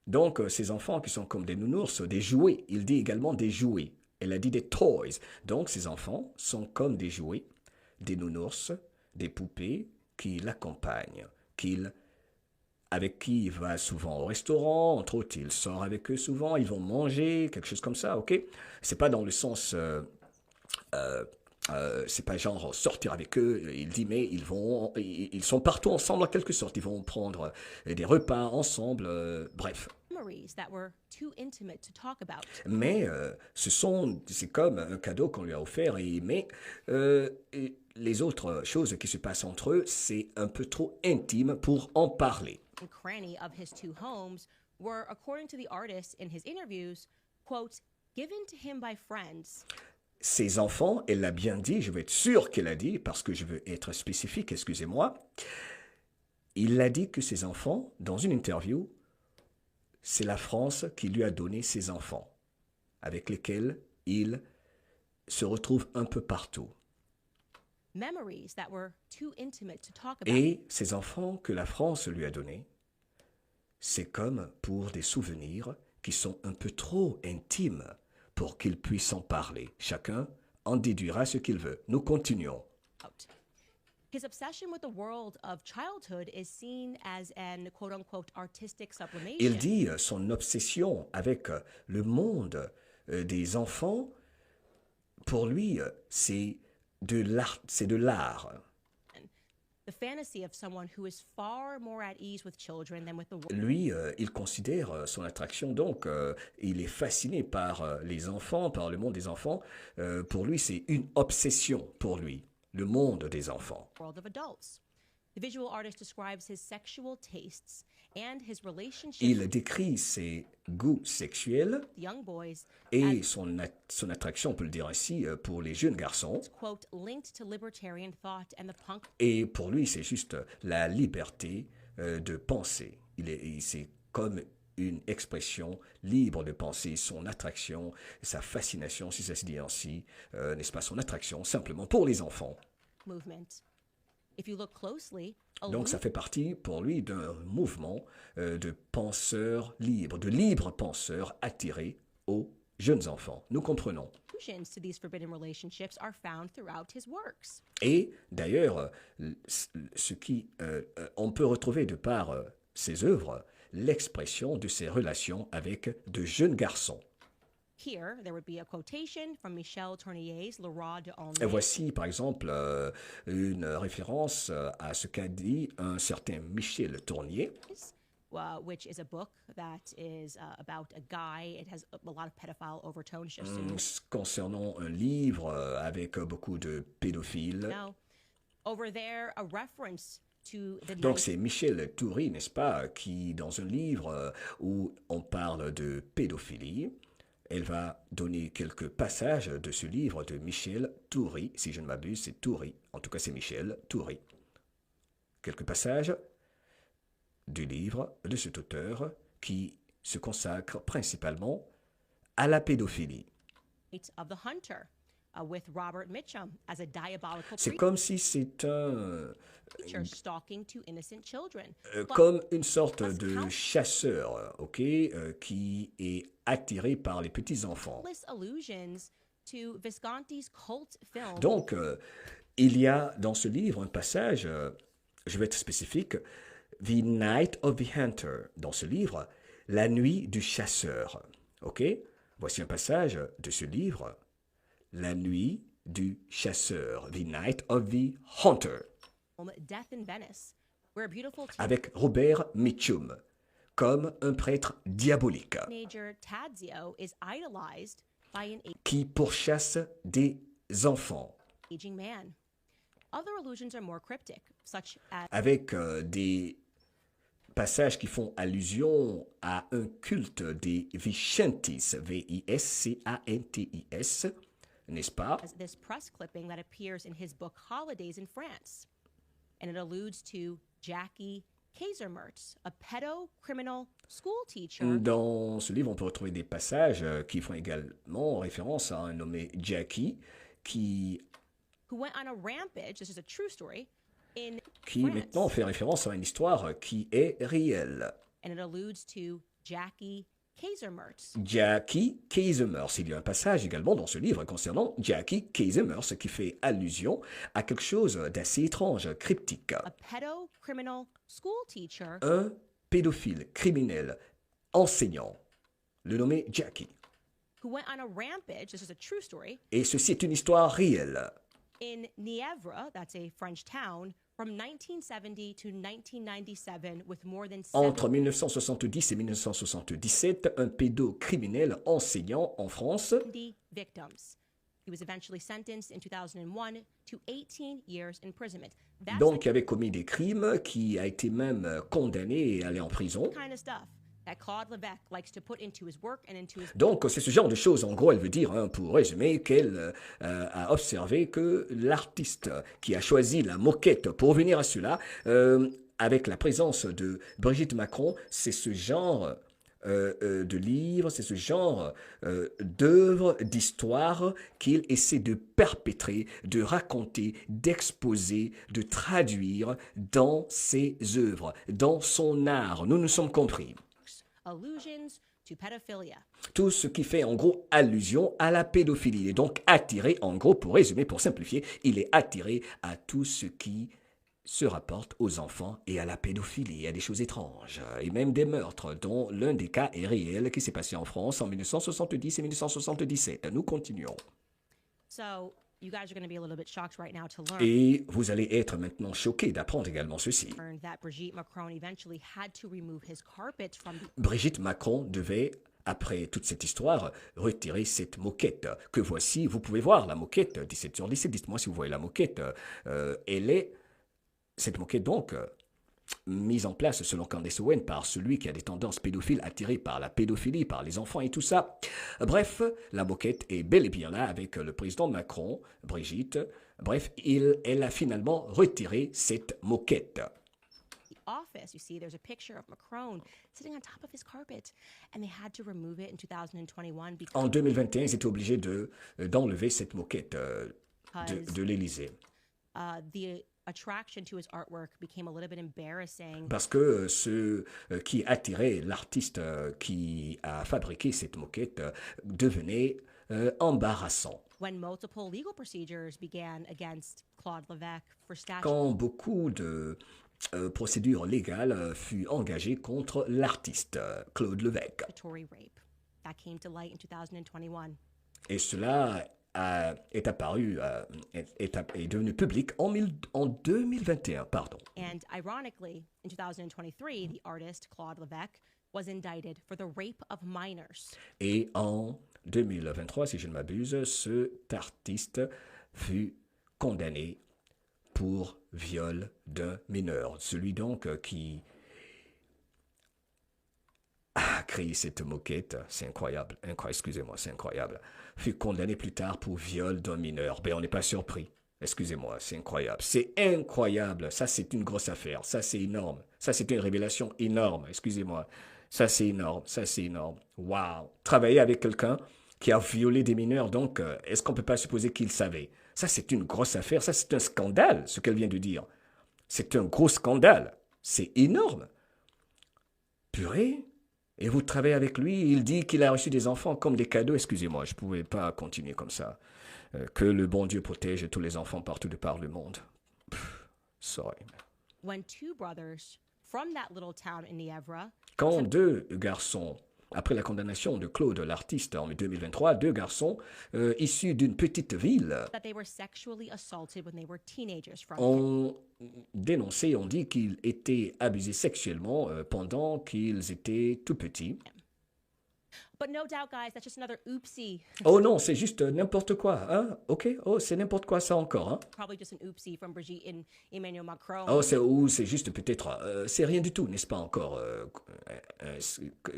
Donc, ces enfants qui sont comme des nounours, des jouets. Il dit également des jouets. Elle a dit des toys. Donc, ces enfants sont comme des jouets, des nounours, des poupées qui l'accompagnent, avec qui il va souvent au restaurant, entre autres, il sort avec eux souvent, ils vont manger, quelque chose comme ça, ok? C'est pas dans le sens... c'est pas genre sortir avec eux, il dit, mais ils sont partout ensemble en quelque sorte, ils vont prendre des repas ensemble, bref. Mais c'est comme un cadeau qu'on lui a offert, mais les autres choses qui se passent entre eux, c'est un peu trop intime pour en parler. Cranny of his two homes were, according to the artist in his interviews, quote, given to him by friends. Ses enfants, elle l'a bien dit, je veux être sûr qu'elle a dit, parce que je veux être spécifique, excusez-moi. Il a dit que ses enfants, dans une interview, c'est la France qui lui a donné ses enfants, avec lesquels il se retrouve un peu partout. memories that were too intimate to talk about. Et ces enfants que la France lui a donnés, c'est comme pour des souvenirs qui sont un peu trop intimes pour qu'ils puissent en parler. Chacun en déduira ce qu'il veut. Nous continuons. His obsession with the world of childhood is seen as an quote-unquote artistic sublimation. Il dit son obsession avec le monde des enfants, pour lui, c'est de l'art. The fantasy of someone who is far more at ease with children than with the world. Lui, il considère son attraction, donc il est fasciné par les enfants, par le monde des enfants. Pour lui, c'est une obsession pour lui, le monde des enfants. World of adults. The visual artist describes his sexual tastes and his relationships Il décrit ses goûts sexuels with young boys et son attraction, on peut le dire ainsi, pour les jeunes garçons. as, quote, linked to libertarian thought and the punk. Et pour lui, c'est juste la liberté de penser. C'est comme une expression libre de penser, son attraction, sa fascination, si ça se dit ainsi, n'est-ce pas, son attraction simplement pour les enfants. Movement. If you look closely, Donc ça fait partie pour lui d'un mouvement de penseurs libres, de libres penseurs attirés aux jeunes enfants. Nous comprenons. allusions to these forbidden relationships are found throughout his works. Et d'ailleurs, on peut retrouver de par ses œuvres l'expression de ses relations avec de jeunes garçons. Here, there would be a quotation from Michel Tournier's Le Roi de Et Aulnay. voici par exemple une référence à ce qu'a dit un certain Michel Tournier, Which is a book that is about a guy. It has a lot of pedophile overtones. Just so concernant un livre avec beaucoup de pédophiles. Now, over there, a reference to the Donc c'est Michel Toury, n'est-ce pas, qui dans un livre où on parle de pédophilie, elle va donner quelques passages de ce livre de Michel Toury, si je ne m'abuse, c'est Toury, en tout cas c'est Michel Toury. Quelques passages du livre de cet auteur qui se consacre principalement à la pédophilie. of the Hunter, with Robert Mitchum as a diabolical C'est comme si c'est creature stalking two innocent children. comme une sorte de chasseur, qui est attiré par les petits-enfants. Countless allusions to Visconti's cult film. Donc, il y a dans ce livre un passage, je vais être spécifique, The Night of the Hunter, dans ce livre, La nuit du chasseur. Voici un passage de ce livre, La nuit du chasseur, The Night of the Hunter, Death in Venice, where a beautiful avec Robert Mitchum, comme un prêtre diabolique teenager Tadzio is idolized by an qui pourchasse des enfants, aging man. Other allusions are more cryptic, such as avec des passages qui font allusion à un culte des Viscantis, V-I-S-C-A-N-T-I-S, n'est-ce pas? this press clipping that appears in his book Holidays in France. And it alludes to Jackie Kaisermertz, a pedo-criminal school teacher. Dans ce livre, on peut retrouver des passages qui font également référence à un nommé Jackie, qui who went on a rampage, this is a true story, in qui France. maintenant fait référence à une histoire qui est réelle. And it alludes to Jackie Kaisermertz. Jackie Kaisermertz. Il y a un passage également dans ce livre concernant Jackie Kaisermertz qui fait allusion à quelque chose d'assez étrange, cryptique. A pedo-criminal school teacher Un pédophile criminel enseignant, le nommé Jackie. who went on a rampage, this is a true story, Et ceci est une histoire réelle. in Nièvre, that's a French town, from 1970 to 1997 with more than Entre 1970 et 1977, un pédocriminel enseignant en France 70 victims. He was eventually sentenced in 2001 to 18 years imprisonment. That's donc qui avait commis des crimes, qui a été même condamné et allé en prison. the kind of stuff that Claude Levesque likes to put into his work and into his Donc c'est ce genre de choses, en gros, elle veut dire, pour résumer, qu'elle a observé que l'artiste qui a choisi la moquette pour venir à cela, avec la présence de Brigitte Macron, c'est ce genre de livres, c'est ce genre d'œuvres, d'histoires qu'il essaie de perpétrer, de raconter, d'exposer, de traduire dans ses œuvres, dans son art. Nous nous sommes compris. Allusions to pedophilia. Tout ce qui fait en gros allusion à la pédophilie. Et donc attiré, en gros, pour résumer, pour simplifier, il est attiré à tout ce qui se rapporte aux enfants et à la pédophilie, à des choses étranges, et même des meurtres, dont l'un des cas est réel qui s'est passé en France en 1970 et 1977. Nous continuons. So, you guys are going to be a little bit shocked right now to learn Et vous allez être maintenant choqués d'apprendre également ceci. that Brigitte Macron eventually had to remove his carpet from the Brigitte Macron devait, après toute cette histoire, retirer cette moquette que voici. Vous pouvez voir la moquette, 17 sur 17, dites-moi si vous voyez la moquette. Elle est, cette moquette donc, mise en place selon Candace Owen par celui qui a des tendances pédophiles attirées par la pédophilie, par les enfants et tout ça. Bref, la moquette est bel et bien là avec le président Macron, Brigitte. Bref, elle a finalement retiré cette moquette. office. You see, there's a picture of Macron sitting on top of his carpet, and they had to remove it in 2021 because En 2021, ils étaient obligés d'enlever cette moquette de l'Élysée. The attraction to his artwork became a little bit embarrassing. Parce que ce qui attirait l'artiste qui a fabriqué cette moquette devenait embarrassant. When multiple legal procedures began against Claude Levesque for Quand beaucoup de procédures légales furent engagées contre l'artiste Claude Levesque. statutory rape, that came to light in 2021. Et cela est apparu, est devenu public en 2021, pardon. And ironically, in 2023, the artist Claude Levesque was indicted for the rape of minors. Et en 2023, si je ne m'abuse, cet artiste fut condamné pour viol d'un mineur. Celui donc qui a créé cette moquette, c'est incroyable, excusez-moi, c'est incroyable, fut condamné plus tard pour viol d'un mineur. Ben, on n'est pas surpris. Excusez-moi, c'est incroyable. C'est incroyable. Ça, c'est une grosse affaire. Ça, c'est énorme. Ça, c'est une révélation énorme. Excusez-moi. Ça, c'est énorme. Ça, c'est énorme. Waouh. Travailler avec quelqu'un qui a violé des mineurs, donc, est-ce qu'on ne peut pas supposer qu'il savait? Ça, c'est une grosse affaire. Ça, c'est un scandale, ce qu'elle vient de dire. C'est un gros scandale. C'est énorme. Purée. Et vous travaillez avec lui, il dit qu'il a reçu des enfants comme des cadeaux. Excusez-moi, je ne pouvais pas continuer comme ça. Que le bon Dieu protège tous les enfants partout de par le monde. Sorry. When two brothers from that little town in Nievra Quand deux garçons, après la condamnation de Claude l'artiste en 2023, deux garçons issus d'une petite ville that they were sexually assaulted when they were teenagers from him. ont dénoncé, ont dit qu'ils étaient abusés sexuellement pendant qu'ils étaient tout petits. But no doubt, guys, that's just another oopsie. Oh non, c'est juste n'importe quoi, hein? Ok, oh, c'est n'importe quoi ça encore, hein? Probably just an oopsie from Brigitte and Emmanuel Macron. Oh, c'est juste peut-être, c'est rien du tout, n'est-ce pas encore,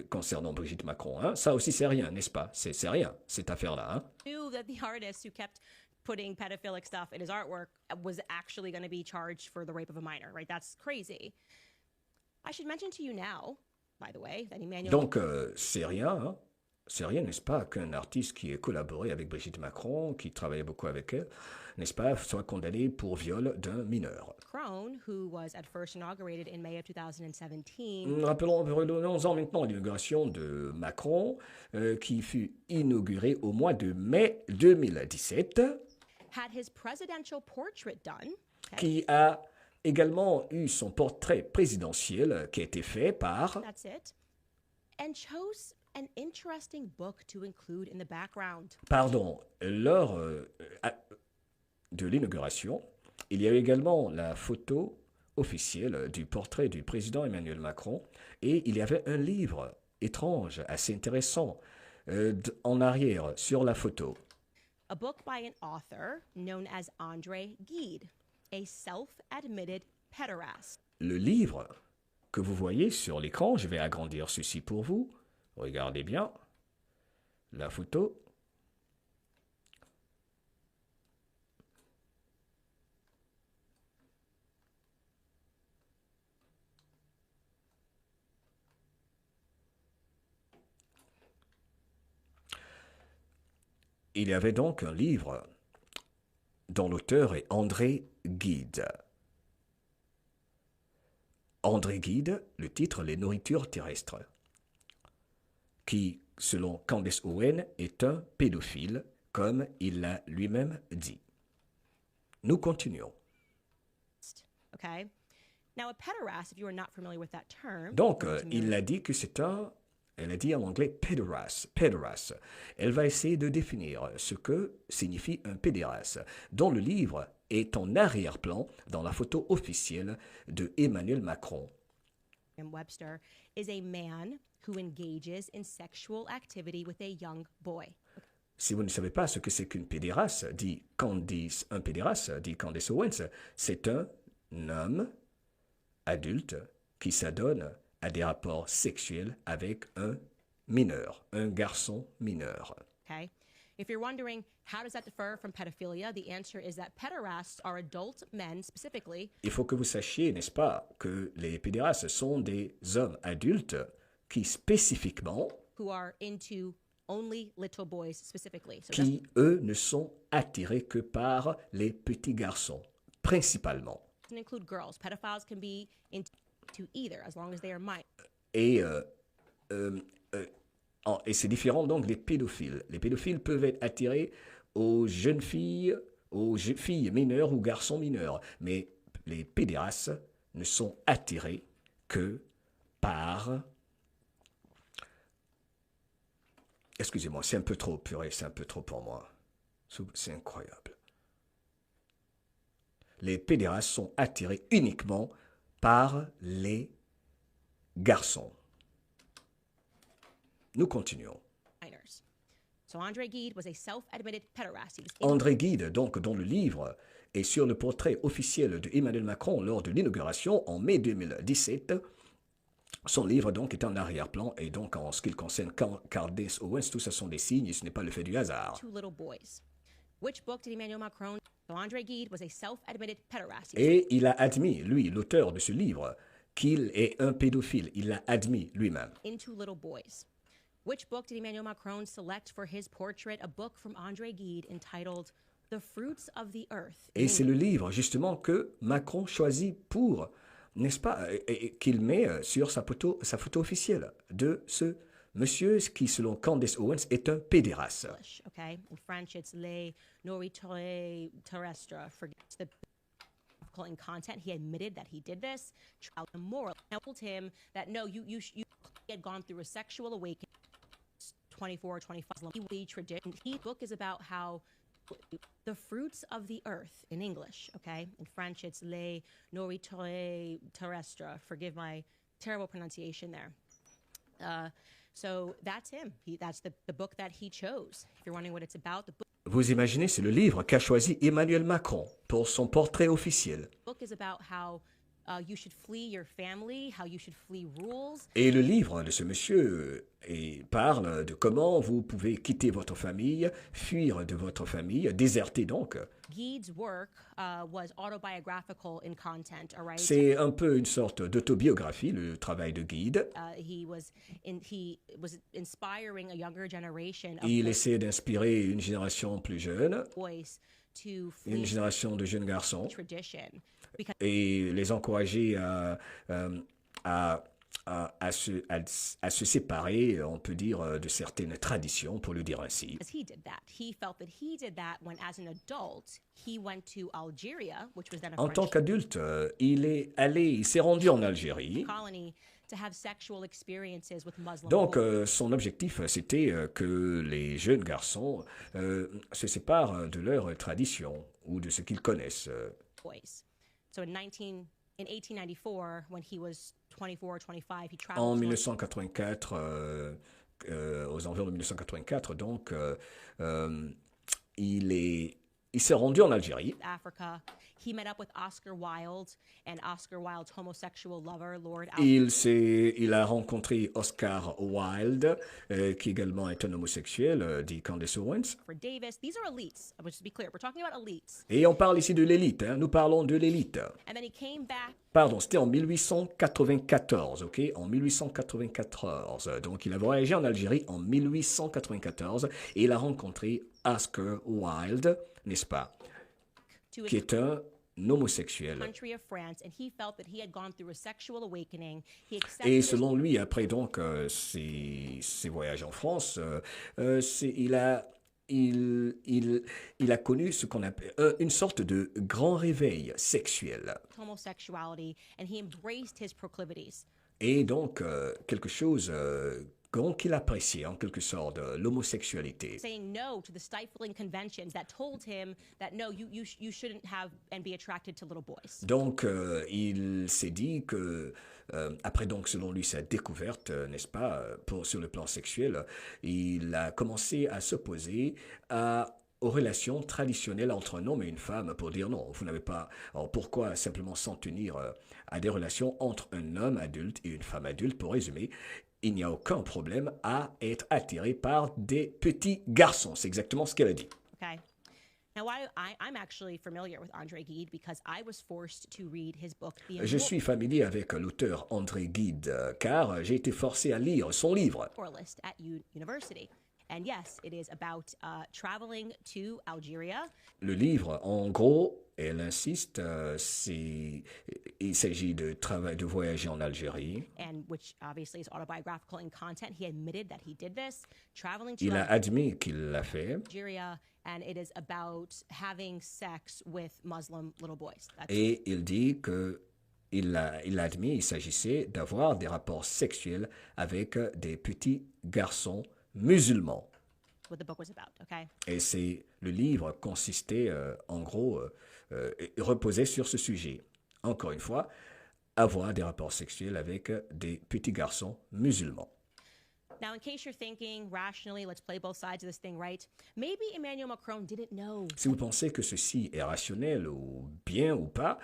concernant Brigitte Macron, hein? Ça aussi c'est rien, n'est-ce pas? C'est rien, cette affaire-là, hein? Knew that the artist who kept putting pedophilic stuff in his artwork was actually going to be charged for the rape of a minor, right? That's crazy. I should mention to you now, by the way, that Emmanuel Donc, c'est rien, hein? C'est rien, n'est-ce pas, qu'un artiste qui ait collaboré avec Brigitte Macron, qui travaillait beaucoup avec elle, n'est-ce pas, soit condamné pour viol d'un mineur. Macron, who was at first inaugurated in May of 2017, Revenons-en maintenant à l'inauguration de Macron, qui fut inaugurée au mois de mai 2017, had his presidential portrait done. qui a également eu son portrait présidentiel qui a été fait par... That's it. And chose an interesting book to include in the background. Pardon, lors de l'inauguration, il y a eu également la photo officielle du portrait du président Emmanuel Macron et il y avait un livre étrange, assez intéressant, en arrière sur la photo. A book by an author known as André Gide, a self-admitted pederast. Le livre que vous voyez sur l'écran, je vais agrandir ceci pour vous. Regardez bien la photo. il y avait donc un livre dont l'auteur est André Gide. André Gide, le titre « Les nourritures terrestres », qui, selon Candace Owen, est un pédophile, comme il l'a lui-même dit. Nous continuons. Okay. Now, a pederast, if you are not familiar with that term, Donc, il a dit que c'est un... Elle a dit en anglais pédéraste. Elle va essayer de définir ce que signifie un pédéraste, dont le livre est en arrière-plan dans la photo officielle de Emmanuel Macron. Webster is a man who engages in sexual activity with a young boy. Si vous ne savez pas ce que c'est qu'une pédéraste, dit Candace Owens, c'est un homme adulte qui s'adonne à des rapports sexuels avec un mineur, un garçon mineur. Okay. If you're wondering how does that differ from pedophilia, the answer is that pederasts are adult men specifically. Il faut que vous sachiez, n'est-ce pas, que les pédérastes sont des hommes adultes qui spécifiquement who are into only little boys specifically. So qui, eux, ne sont attirés que par les petits garçons, principalement. Doesn't include girls. Pedophiles can be into either, as long as they are minors. Et c'est différent donc des pédophiles. Les pédophiles peuvent être attirés aux jeunes filles, mineures ou garçons mineurs. Mais les pédérastes ne sont attirés que par... Excusez-moi, c'est un peu trop purée, c'est un peu trop pour moi. C'est incroyable. Les pédérastes sont attirés uniquement par les garçons. Nous continuons. So André Gide was a self-admitted pederast. André Gide, donc, dont le livre est sur le portrait officiel de Emmanuel Macron lors de l'inauguration en mai 2017. Son livre, donc, est en arrière-plan et donc, en ce qui concerne Candace Owens, tout ça sont des signes et ce n'est pas le fait du hasard. Two little boys. Which book did Emmanuel Macron? So André Gide was a self-admitted pederast. Et il a admis, lui, l'auteur de ce livre, qu'il est un pédophile. Il l'a admis lui-même. Into little boys. Which book did Emmanuel Macron select for his portrait? A book from André Gide entitled The Fruits of the Earth. Et c'est le livre, justement, que Macron choisit pour, n'est-ce pas, qu'il met sur sa photo officielle de ce monsieur qui, selon Candace Owens, est un pédéraste. Okay. In French, it's Les Nourritures Terrestres. Forgets the in content. He admitted that he did this. Trial immoral. I told him that no, you had gone through a sexual awakening. 24, 25. Tradition. His book is about how the fruits of the earth in English. Okay. In French, it's Les Nourritures Terrestres. Forgive my terrible pronunciation there. So that's him. That's the book that he chose. If you're wondering what it's about, the book. Vous imaginez, c'est le livre qu'a choisi Emmanuel Macron pour son portrait officiel. The book is about how you should flee your family, how you should flee rules. Et le livre de ce monsieur parle de comment vous pouvez quitter votre famille, fuir de votre famille, déserter donc. Gide's work was autobiographical in content, all right? C'est un peu une sorte d'autobiographie, le travail de Gide. He was inspiring a younger generation. Il essaie d'inspirer une génération plus jeune, une génération de jeunes garçons, et les encourager à se séparer, on peut dire, de certaines traditions, pour le dire ainsi. En tant qu'adulte, il s'est rendu en Algérie. Donc, son objectif, c'était que les jeunes garçons se séparent de leurs traditions ou de ce qu'ils connaissent. En 1984, aux environs de 1984, donc, il s'est rendu en Algérie. Il a rencontré Oscar Wilde, qui également est un homosexuel, dit Candace Owens. Et on parle ici de l'élite, hein, nous parlons de l'élite. Pardon, c'était en 1894, ok? En 1894. Donc il a voyagé en Algérie en 1894 et il a rencontré Oscar Wilde, n'est-ce pas, qui est un homosexuel. Et selon lui, après donc ses voyages en France, il a connu ce qu'on appelle une sorte de grand réveil sexuel. Et donc, quelque chose qu'il appréciait en quelque sorte, l'homosexualité. Saying no to the stifling conventions that told him that no, you shouldn't have and be attracted to little boys. Donc, il s'est dit que, après donc, selon lui, sa découverte, n'est-ce pas, sur le plan sexuel, il a commencé à s'opposer aux relations traditionnelles entre un homme et une femme pour dire non, vous n'avez pas... Alors pourquoi simplement s'en tenir à des relations entre un homme adulte et une femme adulte? Pour résumer, il n'y a aucun problème à être attiré par des petits garçons. C'est exactement ce qu'elle a dit. Okay. Now, I'm actually familiar with André Gide because I was forced to read his book. Je suis familier avec l'auteur André Gide car j'ai été forcé à lire son livre. At University. And yes, it is about traveling to Algeria. Le livre, en gros, elle insiste, il s'agit de voyager en Algérie. And which obviously is autobiographical in content. He admitted that he did this, traveling to Il a admis qu'il l'a fait. Algeria, and it is about having sex with Muslim little boys. Et il dit que il admis, il s'agissait d'avoir des rapports sexuels avec des petits garçons musulmans. What the book was about, okay? Et le livre consistait, en gros, reposait sur ce sujet. Encore une fois, avoir des rapports sexuels avec des petits garçons musulmans. Now, in case you're thinking rationally, let's play both sides of this thing, right? Maybe Emmanuel Macron didn't know. Si vous pensez que ceci est rationnel ou bien ou pas,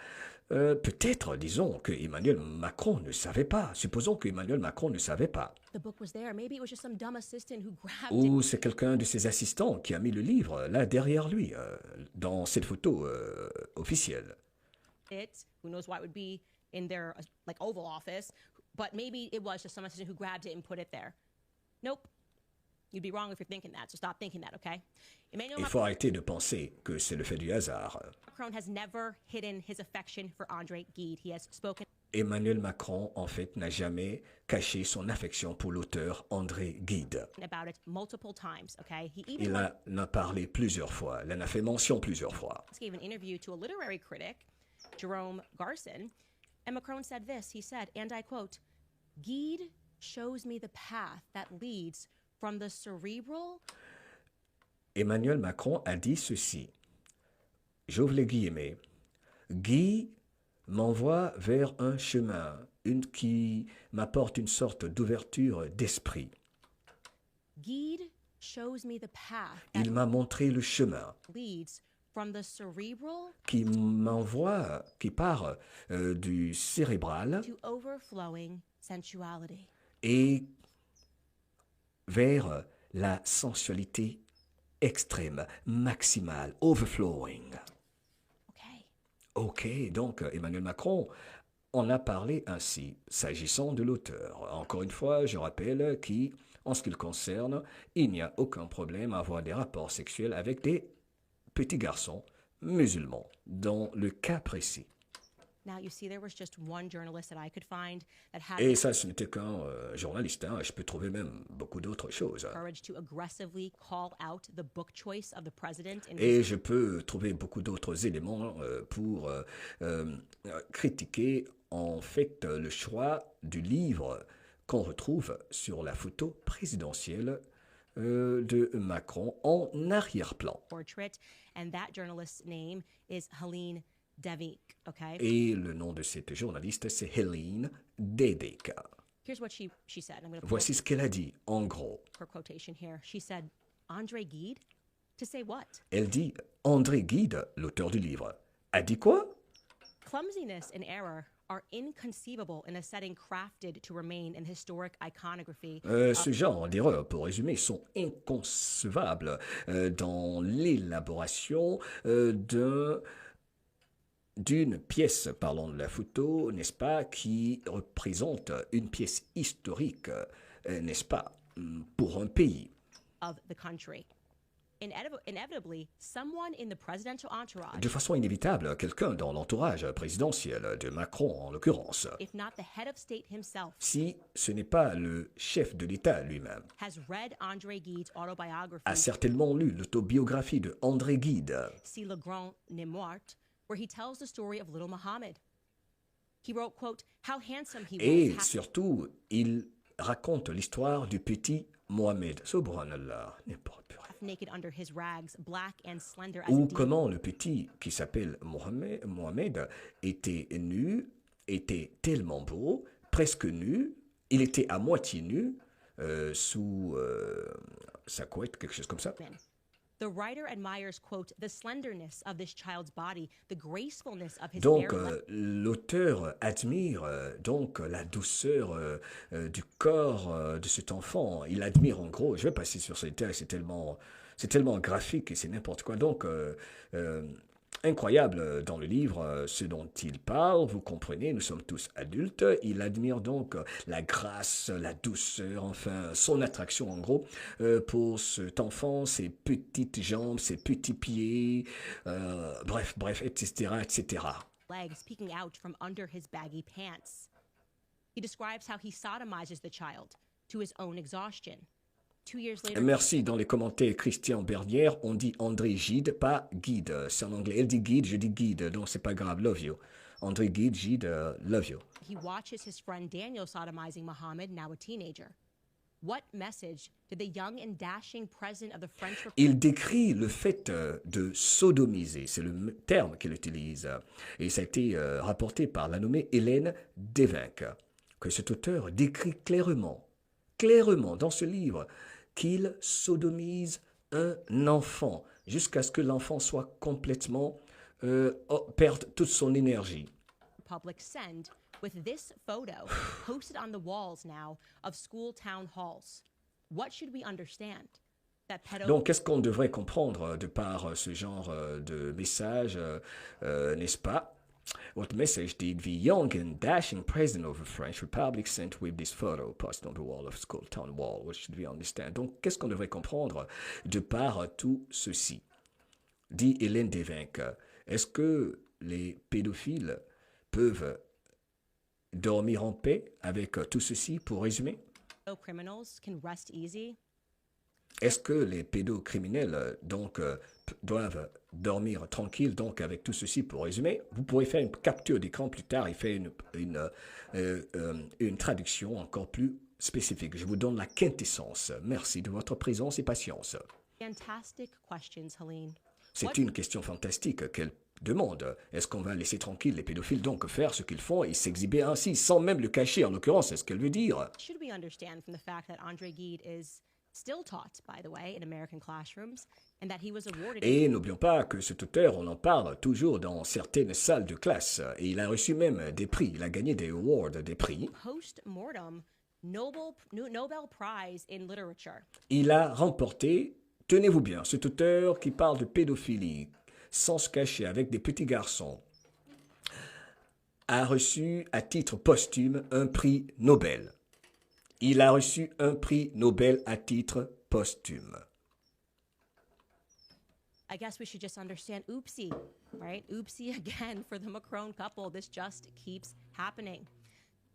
peut-être, disons, que Emmanuel Macron ne savait pas. Supposons que Emmanuel Macron ne savait pas. The book was there. Maybe it was just some dumb assistant who grabbed Ou c'est quelqu'un de ses assistants qui a mis le livre là derrière lui, dans cette photo officielle. Who knows why it would be in their like Oval Office, but maybe it was just some assistant who grabbed it and put it there. Nope. You'd be wrong if you're thinking that, so stop thinking that, okay? Il faut arrêter de penser que c'est le fait du hasard. Macron has never hidden his affection for André Gide. He has spoken. Emmanuel Macron, en fait, n'a jamais caché son affection pour l'auteur André Gide. About it multiple times, okay? Il en a parlé plusieurs fois. Il en a fait mention plusieurs fois. He gave an interview to a literary critic, Jerome Garson, and Macron said this. He said, and I quote, "Gide shows me the path that leads from the cerebral." Emmanuel Macron a dit ceci. J'ouvre les guillemets. Guy m'envoie vers un chemin, qui m'apporte une sorte d'ouverture d'esprit. Gide shows me the path. Il m'a montré le chemin. Leads from the cerebral. Qui part du cérébral. To overflowing sensuality. Et vers la sensualité extrême, maximale, overflowing. Ok, donc Emmanuel Macron en a parlé ainsi, s'agissant de l'auteur. Encore une fois, je rappelle qu'en ce qui le concerne, il n'y a aucun problème à avoir des rapports sexuels avec des petits garçons musulmans, dans le cas précis. Now, you see, there was just one journalist that I could find that had Et ça, ce n'était qu'un journaliste. Hein. Je peux trouver même beaucoup d'autres choses. courage to aggressively call out the book choice of the president. Et je peux trouver beaucoup d'autres éléments pour critiquer en fait le choix du livre qu'on retrouve sur la photo présidentielle de Macron en arrière-plan. Portrait, and that journalist's name is Helene Devic, okay? Et le nom de cette journaliste, c'est Helene Devic. Here's what she said. Voici ce qu'elle a dit, en gros. Her quotation here. She said, André Gide? To say what? Elle dit, André Gide, l'auteur du livre, a dit quoi? Clumsiness and error are inconceivable in a setting crafted to remain in historic iconography. Ce genre d'erreurs, pour résumer, sont inconcevables dans l'élaboration d'une pièce, parlons de la photo, n'est-ce pas, qui représente une pièce historique, n'est-ce pas, pour un pays. Of the country. inevitably, someone in the presidential entourage, De façon inévitable, quelqu'un dans l'entourage présidentiel de Macron, en l'occurrence, if not the head of state himself, si ce n'est pas le chef de l'État lui-même, has read André Gide's autobiography, a certainement lu l'autobiographie de André Gide, Si le Grand n'est mort, where he tells the story of little Muhammad. He wrote, quote, how handsome he et was, surtout, il raconte l'histoire du petit Mohamed, subhanallah, n'importe quoi. half naked under his rags, black and slender as a Ou demon. comment le petit qui s'appelle Mohamed était nu, était tellement beau, presque nu, il était à moitié nu, sous sa couette, quelque chose comme ça. The writer admires, quote, the slenderness of this child's body, the gracefulness of his Donc, bare l'auteur admire donc la douceur du corps de cet enfant. Il admire en gros, je vais passer sur ces détails, c'est tellement graphique et c'est n'importe quoi. Donc, incroyable dans le livre ce dont il parle, vous comprenez, nous sommes tous adultes. Il admire donc la grâce, la douceur, enfin son attraction en gros pour cet enfant, ses petites jambes, ses petits pieds, bref, etc., etc. legs peeking out from under his baggy pants. He describes how he sodomizes the child to his own exhaustion. 2 years later, Merci. Dans les commentaires, Christian Bernière, on dit André Gide, pas Guide. C'est en anglais. Elle dit Guide, je dis Guide. Donc, c'est pas grave. Love you. André Guide, Gide, love you. he watches his friend Daniel sodomizing Muhammad, now a teenager. What message did the young and dashing president of the French Republic Il décrit le fait de sodomiser. C'est le terme qu'il utilise. Et ça a été rapporté par la nommée Hélène Devinck, que cet auteur décrit clairement dans ce livre, qu'il sodomise un enfant jusqu'à ce que l'enfant soit complètement perde toute son énergie. send with this photo posted on the walls now of school town halls? What should we understand? That Donc, qu'est-ce qu'on devrait comprendre de par ce genre de message, n'est-ce pas? What message did the young and dashing president of the French Republic send with this photo posted on the wall of school town hall? What should we understand? Donc, qu'est-ce qu'on devrait comprendre de par tout ceci? Dit Hélène Devinck. Est-ce que les pédophiles peuvent dormir en paix avec tout ceci, pour résumer? criminals can rest easy? Est-ce que les pédocriminels donc doivent dormir tranquilles? Donc avec tout ceci, pour résumer, vous pourrez faire une capture d'écran plus tard et faire une traduction encore plus spécifique. Je vous donne la quintessence. Merci de votre présence et patience. Fantastic questions, Helene. C'est une question fantastique qu'elle demande. Est-ce qu'on va laisser tranquille les pédophiles donc faire ce qu'ils font et s'exhiber ainsi, sans même le cacher en l'occurrence? C'est ce qu'elle veut dire. Should we understand from the fact that André Gide is still taught, by the way, in American classrooms, and that he was awarded Et n'oublions pas que cet auteur, on en parle toujours dans certaines salles de classe. Et il a reçu même des prix. Il a gagné des awards, des prix. post-mortem Nobel Prize in Literature. Il a remporté, tenez-vous bien, cet auteur qui parle de pédophilie, sans se cacher, avec des petits garçons, a reçu à titre posthume un prix Nobel. Il a reçu un prix Nobel à titre posthume. I guess we should just understand oopsie, right? Oopsie again for the Macron couple. This just keeps happening.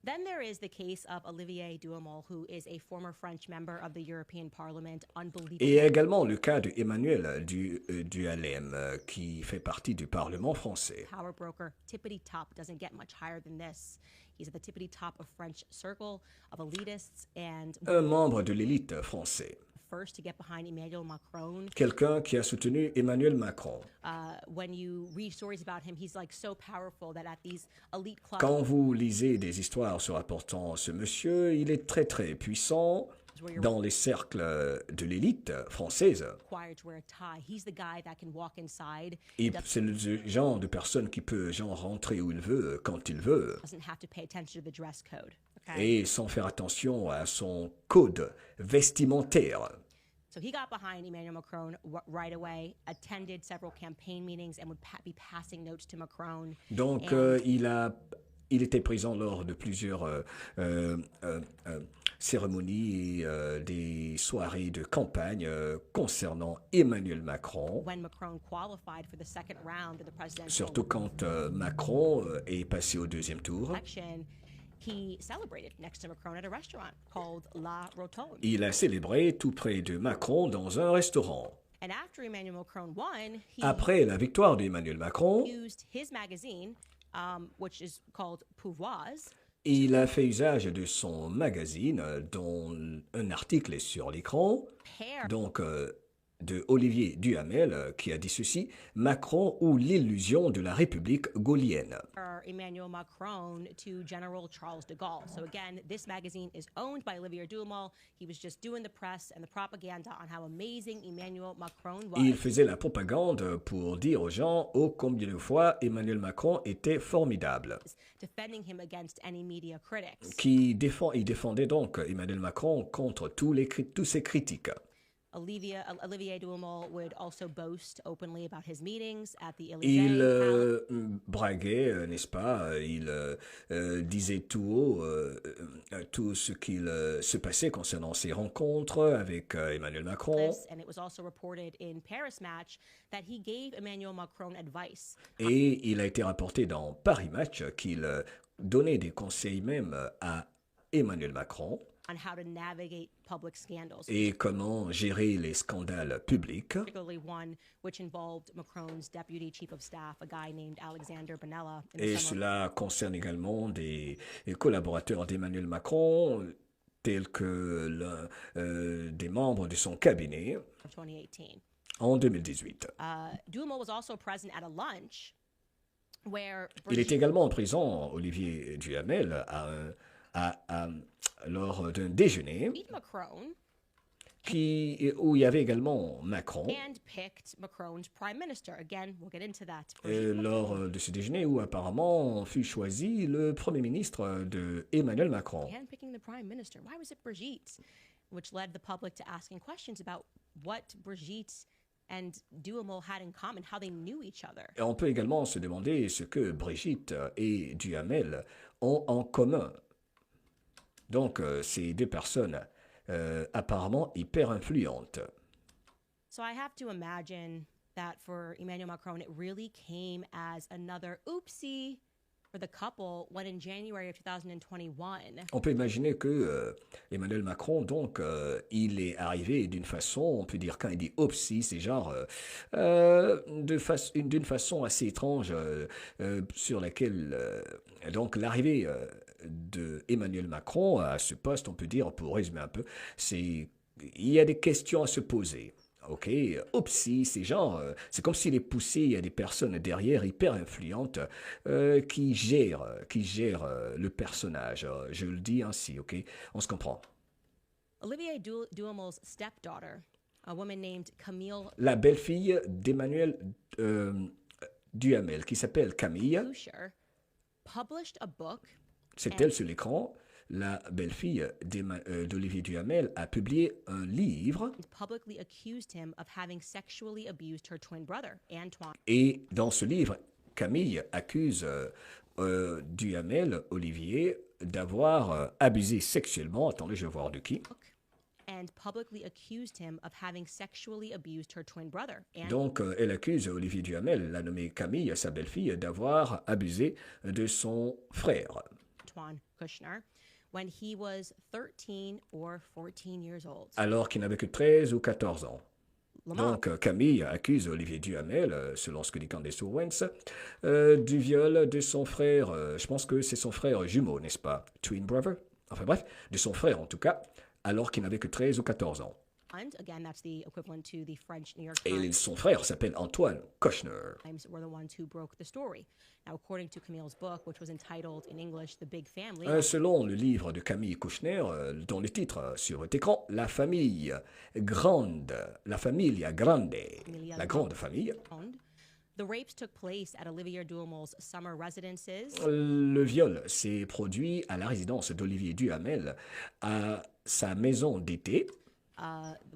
Then there is the case of Olivier Duhamel, who is a former French member of the European Parliament. Unbelievable. Et également le cas de Emmanuel Duhalem, qui fait partie du Parlement français. Power broker, tippity top, doesn't get much higher than this. He's at the tippity top of French circle of elitists and Un membre de l'élite français. first to get behind Emmanuel Macron. Quelqu'un qui a soutenu Emmanuel Macron. When you read stories about him, he's like so powerful that at these elite clubs, Quand vous lisez des histoires se rapportant ce monsieur, il est très très puissant dans les cercles de l'élite française. required to wear a tie. He's the guy that can walk inside, Et c'est le genre de personne qui peut genre rentrer où il veut, quand il veut, doesn't have to pay attention to the dress code. Okay? et sans faire attention à son code vestimentaire. So he got behind Emmanuel Macron right away, attended several campaign meetings, and would be passing notes to Macron. Donc il était présent lors de plusieurs cérémonies et des soirées de campagne concernant Emmanuel Macron. When Macron qualified for the second round of the presidential Surtout quand Macron est passé au deuxième tour. election, he celebrated next to Macron at a restaurant called La Rotonde. Il a célébré tout près de Macron dans un restaurant. And after Emmanuel Macron won, he Après la victoire d'Emmanuel Macron, used his magazine, which is called Pouvoirs, il a fait usage de son magazine dont un article est sur l'écran. pair Donc, de Olivier Duhamel qui a dit ceci, Macron ou l'illusion de la République gaulienne. Emmanuel Macron to General Charles de Gaulle. So again, this magazine is owned by Olivier Duhamel. He was just doing the press and the propaganda on how amazing Emmanuel Macron was. Il faisait la propagande pour dire aux gens oh combien de fois Emmanuel Macron était formidable. Defending him against any media critics. Il défendait donc Emmanuel Macron contre tous ses critiques. Olivier Duhamel would also boast openly about his meetings at the Il Élysée. braguait, n'est-ce pas? Il disait tout haut tout ce qu'il se passait concernant ses rencontres avec Emmanuel Macron. And it was also reported in Paris Match that he gave Emmanuel Macron advice Et il a été rapporté dans Paris Match qu'il donnait des conseils même à Emmanuel Macron on how to navigate public scandals. et comment gérer les scandales publics. Particularly one which involved Macron's deputy chief of staff, a guy named Alexander Benalla. In the Et summer cela concerne également des collaborateurs d'Emmanuel Macron, tels que des membres de son cabinet of 2018. en 2018. Duhamel was also present at a lunch where Il est également présent, Olivier Duhamel, lors d'un déjeuner Brigitte Macron où il y avait également Macron. handpicked Macron's prime minister. Again, we'll get into that. Lors de ce déjeuner où apparemment fut choisi le Premier ministre de Emmanuel Macron. Handpicking the prime minister. Why was it Brigitte? Which led the public to asking questions about what Brigitte and Duhamel had in common, how they knew each other. Et on peut également se demander ce que Brigitte et Duhamel ont en commun. Donc, ces deux personnes apparemment hyper influentes. So I have to imagine that for Emmanuel Macron, it really came as another oopsie for the couple when in January of 2021. On peut imaginer que Emmanuel Macron, donc, il est arrivé d'une façon, on peut dire quand il dit oopsie, c'est genre d'une façon assez étrange sur laquelle, donc, l'arrivée de Emmanuel Macron à ce poste, on peut dire, pour résumer un peu, il y a des questions à se poser. Ok, oopsie, c'est genre, c'est comme s'il est poussé, il y a des personnes derrière hyper influentes qui gèrent le personnage. Je le dis ainsi, ok, on se comprend. Olivier Duhamel's stepdaughter, a woman named Camille La belle-fille d'Emmanuel Duhamel, qui s'appelle Camille, Boucher, published a book. C'est elle sur l'écran. La belle-fille d'Olivier Duhamel a publié un livre. Publicly accused him of having sexually abused her twin brother, Antoine. Et dans ce livre, Camille accuse Duhamel, Olivier, d'avoir abusé sexuellement. Attendez, je vais voir de qui. And publicly accused him of having sexually abused her twin brother. Donc, elle accuse Olivier Duhamel, la nommée Camille, sa belle-fille, d'avoir abusé de son frère. Antoine Kushner, when he was 13 or 14 years old. Alors qu'il n'avait que 13 ou 14 ans. Donc, Camille accuse Olivier Duhamel, selon ce que dit Candace Owens, du viol de son frère. Je pense que c'est son frère jumeau, n'est-ce pas? Twin brother? Enfin bref, de son frère en tout cas, alors qu'il n'avait que 13 ou 14 ans. Again, that's the equivalent to the French New York Et Times. son frère s'appelle Antoine Kushner. Were the ones who broke the story. Now, according to Camille's book, which was entitled in English "The Big Family," Selon le livre de Camille Kushner, dont le titre sur votre écran, La famille grande, la famiglia grande, la grande famille. The rapes took place at Olivier Duhamel's summer residences. Le viol s'est produit à la résidence d'Olivier Duhamel, à sa maison d'été.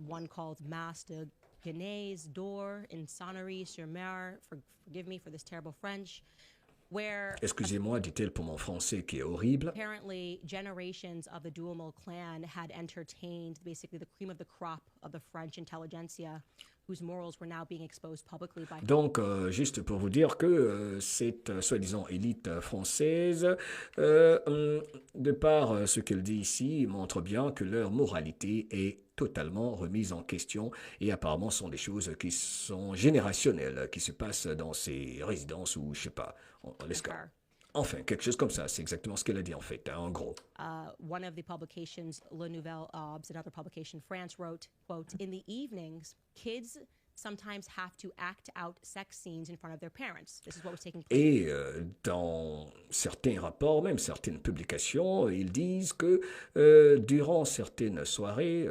One called Mas de Ginés d'Or in Sonnery-sur-Mer. Forgive me for this terrible French. Excusez-moi, dit-elle pour mon français qui est horrible. Apparently, generations of the Duhamel clan had entertained basically the cream of the crop of the French intelligentsia, whose morals were now being exposed publicly by. Donc, juste pour vous dire que cette soi-disant élite française, de par ce qu'elle dit ici, montre bien que leur moralité est totalement remise en question et apparemment sont des choses qui sont générationnelles, qui se passent dans ces résidences ou je sais pas, laisse enfin, quelque chose comme ça, c'est exactement ce qu'elle a dit en fait, hein, en gros. One of the publications, Le Nouvel Obs, another publication, France wrote, quote, "In the evenings, kids sometimes have to act out sex scenes in front of their parents." This is what was taking place. Et dans certains rapports, même certaines publications, ils disent que durant certaines soirées,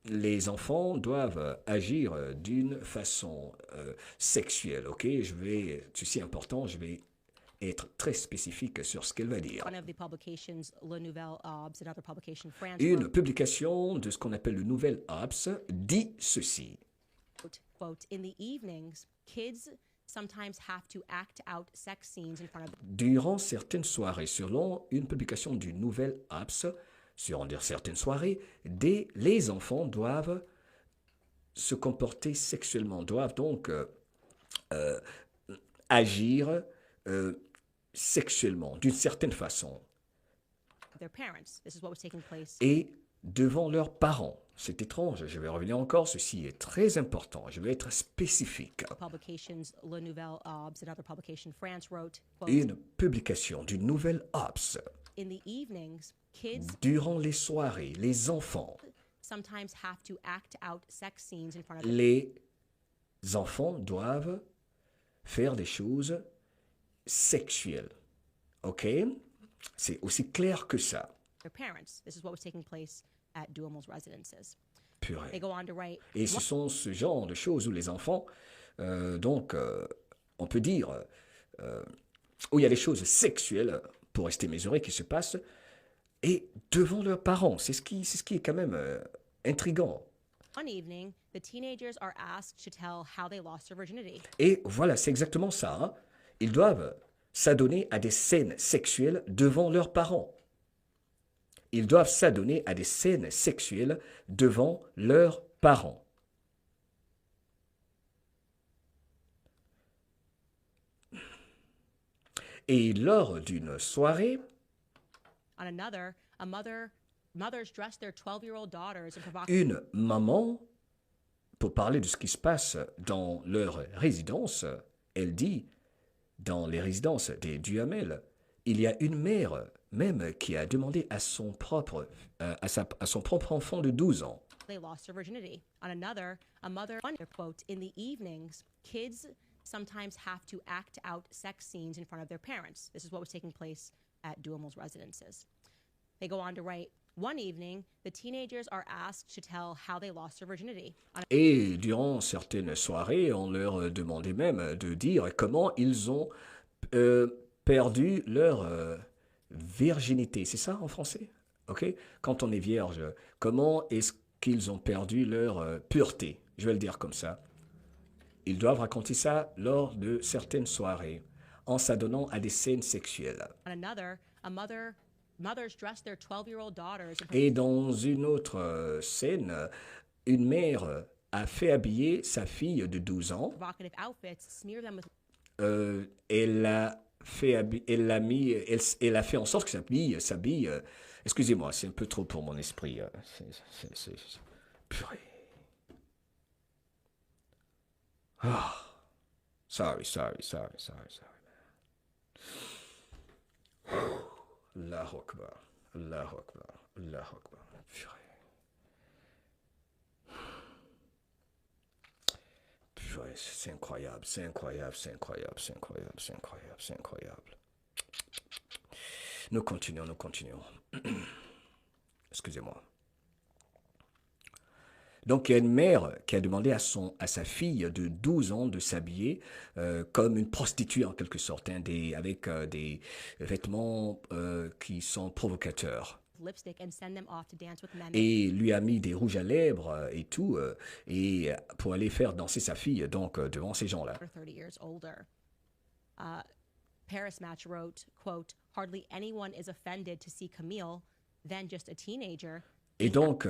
les enfants doivent agir d'une façon sexuelle. Ok, ceci est important, je vais être très spécifique sur ce qu'elle va dire. One of the publications, Le Nouvel Obs, another publication, France Une publication de ce qu'on appelle le Nouvel Obs dit ceci. Quote, "In the evenings, kids sometimes have to act out sex scenes in front of." Durant certaines soirées, selon une publication du Nouvel Obs, sur certaines soirées, les enfants doivent se comporter sexuellement, doivent donc agir sexuellement, d'une certaine façon. Their parents. This is what was taking place. Et devant leurs parents. C'est étrange, je vais revenir encore, ceci est très important, je vais être spécifique. Publications, Le Nouvel Obs, another publication, France wrote, quote, Une publication du Nouvel Obs. "In the evenings, kids Durant les soirées, les enfants, sometimes have to act out sex scenes in front of les enfants doivent faire des choses sexuelles. Ok? C'est aussi clair que ça. their parents. This is what was taking place at Duhamel's residences. Purée. They go on to write. Et ce sont ce genre de choses où les enfants, on peut dire, où il y a des choses sexuelles, pour rester mesuré, qui se passent, et devant leurs parents. C'est ce qui est quand même intriguant. One evening, the teenagers are asked to tell how they lost their virginity. Et voilà, c'est exactement ça. Hein. Ils doivent s'adonner à des scènes sexuelles devant leurs parents. Ils doivent s'adonner à des scènes sexuelles devant leurs parents. Et lors d'une soirée, On another, mothers dress their 12-year-old daughters in provocative. une maman, pour parler de ce qui se passe dans leur résidence, elle dit, dans les résidences des Duhamel, il y a une mère même qui a demandé à son propre enfant de 12 ans. They lost their virginity. On another, a mother, quote, "In the evenings, kids sometimes have to act out sex scenes in front of their parents." This is what was taking place at Duhamel's residences. They go on to write, one evening, the teenagers are asked to tell how they lost their virginity. Et durant certaines soirées, on leur demandait même de dire comment ils ont perdu leur virginité. C'est ça en français? Ok? Quand on est vierge, comment est-ce qu'ils ont perdu leur pureté? Je vais le dire comme ça. Ils doivent raconter ça lors de certaines soirées, en s'adonnant à des scènes sexuelles. On another, mothers dress their 12-year-old daughters in Et dans une autre scène, une mère a fait habiller sa fille de 12 ans. provocative outfits, smear them with Elle a fait en sorte que s'habille. Excusez-moi, c'est un peu trop pour mon esprit. Purée. Ah. Sorry. Allahu Akbar. Purée. Purée, c'est incroyable. Nous continuons. Excusez-moi. Donc, il y a une mère qui a demandé à sa fille de 12 ans de s'habiller comme une prostituée en quelque sorte, hein, avec des vêtements qui sont provocateurs. lipstick and send them off to dance with men. Et lui a mis des rouges à lèvres et tout, et pour aller faire danser sa fille donc devant ces gens-là. 30 years older. Paris Match wrote, quote, "Hardly anyone is offended to see Camille, then just a teenager." Et donc,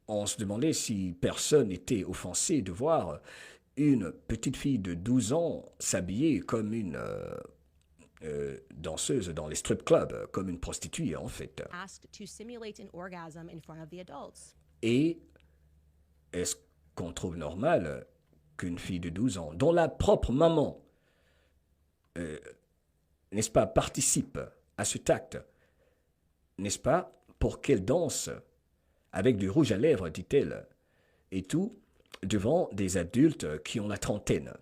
on se demandait si personne n'était offensé de voir une petite fille de 12 ans s'habiller comme une danseuse dans les strip clubs, comme une prostituée en fait. Asked to simulate an orgasm in front of the adults. Et est-ce qu'on trouve normal qu'une fille de 12 ans, dont la propre maman, n'est-ce pas, participe à cet acte, n'est-ce pas, pour qu'elle danse avec du rouge à lèvres, dit-elle, et tout, devant des adultes qui ont la trentaine.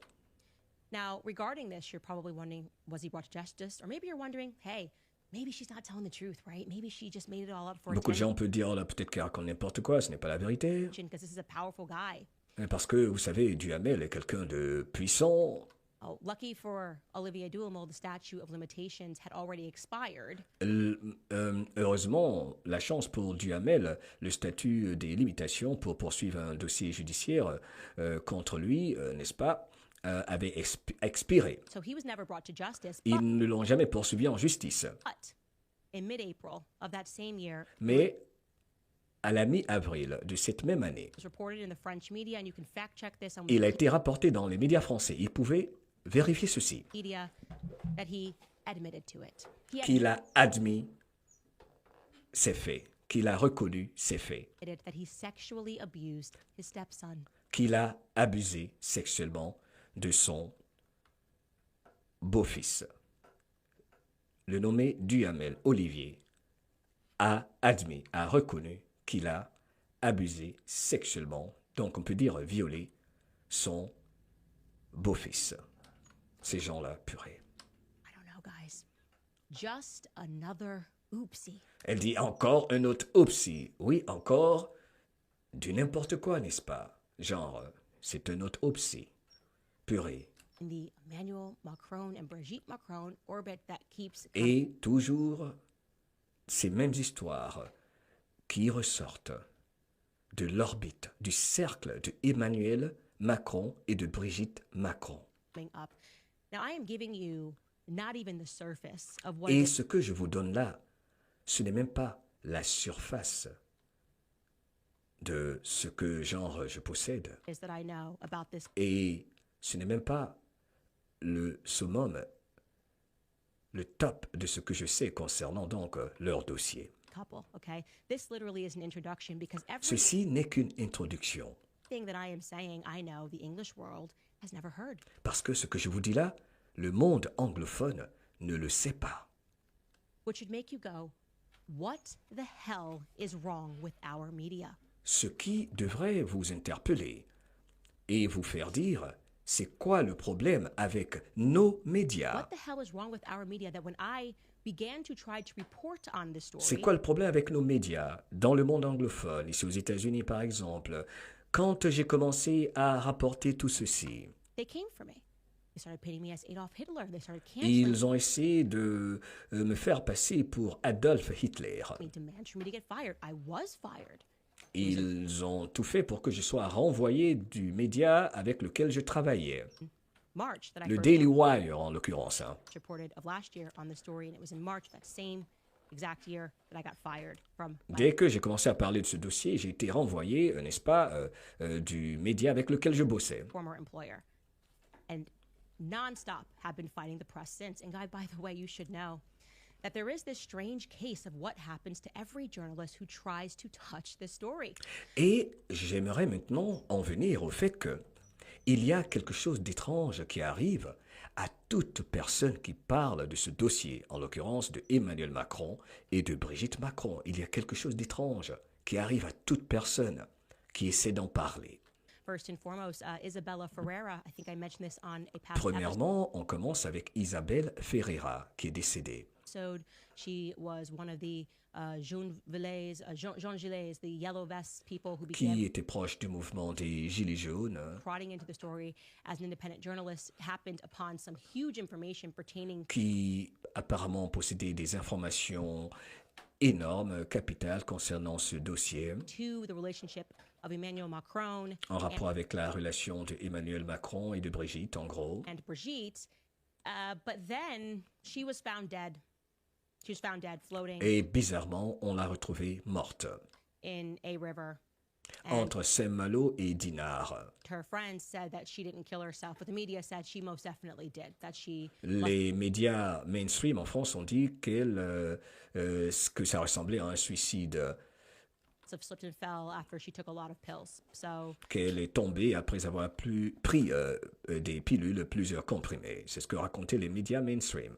Now, regarding this, you're probably wondering, was he brought to justice? Or maybe you're wondering, hey, maybe she's not telling the truth, right? Maybe she just made it all up for Beaucoup de gens peuvent dire, oh là, peut-être qu'elle raconte n'importe quoi, ce n'est pas la vérité. Because this is a powerful guy. Parce que, vous savez, Duhamel est quelqu'un de puissant. Oh, lucky for Olivia Duhamel, the statute of limitations had already expired. Heureusement, la chance pour Duhamel, le statut des limitations pour poursuivre un dossier judiciaire contre lui, n'est-ce pas, avait expiré. So he was never brought to justice. Ils ne l'ont jamais poursuivi en justice. But in mid-April of that same year, Mais à la mi-avril de cette même année, it was reported in the French media, and you can fact-check this on il a été rapporté dans les médias français. Ils pouvaient vérifier ceci. Wikipedia that he admitted to it. Qu'il a admis ses faits, qu'il a reconnu ses faits, That he sexually abused his stepson. Qu'il a abusé sexuellement de son beau-fils. Le nommé Duhamel Olivier a admis, a reconnu qu'il a abusé sexuellement, donc on peut dire violé, son beau-fils. Ces gens-là, purée. I don't know, guys. Just another oopsie. Elle dit encore un autre oopsie. Oui, encore du n'importe quoi, n'est-ce pas? Genre, c'est un autre oopsie. Purée. In the Emmanuel Macron and Brigitte Macron orbit that keeps... Et toujours ces mêmes histoires qui ressortent de l'orbite, du cercle de Emmanuel Macron et de Brigitte Macron. Up. Now, I am giving you not even the surface of what Et ce que je vous donne là, ce n'est même pas la surface de ce que, genre, je possède. is that I know about this Et ce n'est même pas le summum, le top de ce que je sais concernant donc leur dossier. couple, okay? This literally is an introduction because Ceci n'est qu'une introduction. everything that I am saying, I know the English world has never heard. Parce que ce que je vous dis là, le monde anglophone ne le sait pas. Which should make you go, what the hell is wrong with our media? Ce qui devrait vous interpeller et vous faire dire, c'est quoi le problème avec nos médias? What the hell is wrong with our media that when I began to try to report on this story, C'est quoi le problème avec nos médias dans le monde anglophone, ici aux États-Unis par exemple? Quand j'ai commencé à rapporter tout ceci, they came for me. They started painting me as Adolf Hitler. They started canceling ils ont essayé de me faire passer pour Adolf Hitler. me, demand for me to get fired. I was fired. Ils ont tout fait pour que je sois renvoyé du média avec lequel je travaillais. March that I Le first Daily Wire en l'occurrence. reported of last year on the story, and it was in March that same exact year that I got fired from my Dès que j'ai commencé à parler de ce dossier, j'ai été renvoyé, n'est-ce pas, du média avec lequel je bossais. former employer. And nonstop have been fighting the press since. And guy, by the way, you should know that there is this strange case of what happens to every journalist who tries to touch this story. Et j'aimerais maintenant en venir au fait que il y a quelque chose d'étrange qui arrive à toute personne qui parle de ce dossier, en l'occurrence de Emmanuel Macron et de Brigitte Macron. Il y a quelque chose d'étrange qui arrive à toute personne qui essaie d'en parler. First and foremost, Isabella Ferreira, I think I mentioned this on a past Premièrement, on commence avec Isabelle Ferreira, qui est décédée. episode. She was one of the Jean Gilets, the yellow vest people who Qui began était proche du mouvement des Gilets jaunes, prodding into the story as an independent journalist, happened upon some huge information pertaining qui apparemment possédait des informations énormes, capitales concernant ce dossier, to the relationship of Emmanuel Macron en rapport avec la relation de Emmanuel Macron et de Brigitte, en gros. and Brigitte. But then she was found dead. She was found dead, floating Et bizarrement, on l'a retrouvée morte in a river. And entre Saint-Malo et Dinard. her friends said that she didn't kill herself, but the media said she most definitely did. That she Les médias mainstream en France ont dit que ça ressemblait à un suicide, must have slipped and fell after she took a lot of pills. So qu'elle est tombée après avoir pris des pilules, plusieurs comprimés. C'est ce que racontaient les médias mainstream.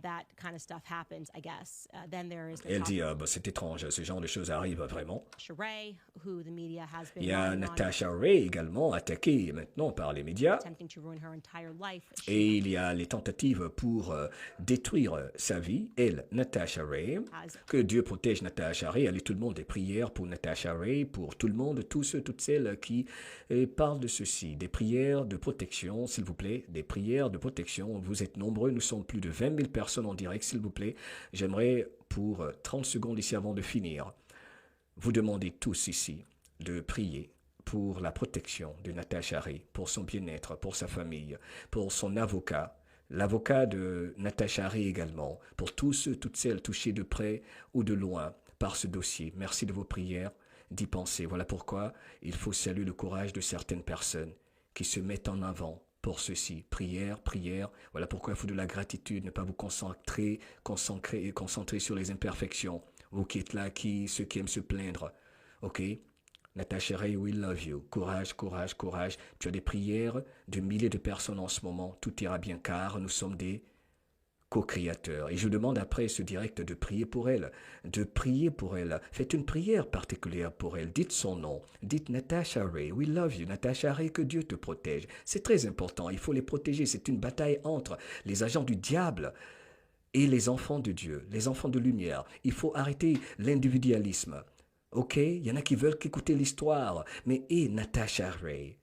that kind of stuff happens, I guess. Then there is the Elle dit, bah, c'est étrange, ce genre de choses arrivent vraiment. Natasha Ray, who the media has been Il y a relying on, Natasha Ray également, attaquée maintenant par les médias. attempting to ruin her entire life. Et il y a les tentatives pour détruire sa vie. Elle, Natasha Ray. Que Dieu protège Natasha Ray. Allez tout le monde, des prières pour Natasha Ray, pour tout le monde, tous ceux, toutes celles qui parlent de ceci. Des prières de protection, s'il vous plaît. Des prières de protection. Vous êtes nombreux, nous sommes plus de 20 000 personnes en direct, s'il vous plaît. J'aimerais, pour 30 secondes ici avant de finir, vous demander tous ici de prier pour la protection de Natasha Ray, pour son bien-être, pour sa famille, pour son avocat, l'avocat de Natasha Ray également, pour tous ceux, toutes celles touchées de près ou de loin par ce dossier. Merci de vos prières, d'y penser. Voilà pourquoi il faut saluer le courage de certaines personnes qui se mettent en avant pour ceci. Prière, prière. Voilà pourquoi il faut de la gratitude, ne pas vous concentrer sur les imperfections. Vous qui êtes là, ceux qui aiment se plaindre. Ok? Natasha Ray, we love you. Courage, courage, courage. Tu as des prières de milliers de personnes en ce moment. Tout ira bien car nous sommes des co-créateurs. Et je demande après ce direct de prier pour elle. De prier pour elle. Faites une prière particulière pour elle. Dites son nom. Dites Natasha Ray, we love you. Natasha Ray, que Dieu te protège. C'est très important. Il faut les protéger. C'est une bataille entre les agents du diable et les enfants de Dieu, les enfants de lumière. Il faut arrêter l'individualisme. Ok, il y en a qui veulent qu'écouter l'histoire, mais et Natasha Ray,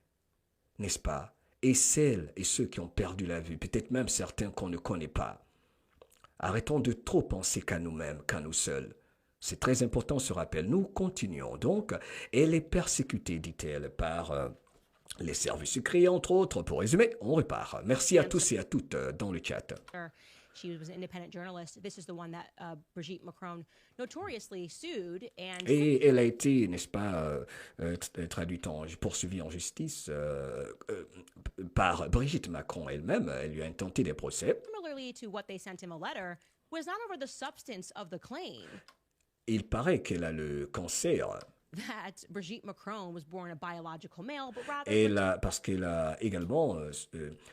n'est-ce pas? Et celles et ceux qui ont perdu la vue, peut-être même certains qu'on ne connaît pas. Arrêtons de trop penser qu'à nous-mêmes, qu'à nous seuls. C'est très important ce rappel. Nous continuons donc. Elle est persécutée, dit-elle, par les services secrets, entre autres. Pour résumer, on repart. Merci à tous et à toutes dans le chat. She was an independent journalist. This is the one that Brigitte Macron notoriously sued. Et elle a été, n'est-ce pas, traduite poursuivie en justice par Brigitte Macron elle-même. Elle lui a intenté des procès. Similarly to what they sent him a letter, was not over the substance of the claim. Il paraît qu'elle a le cancer. That Brigitte Macron was born a biological male, but rather parce qu'elle a également,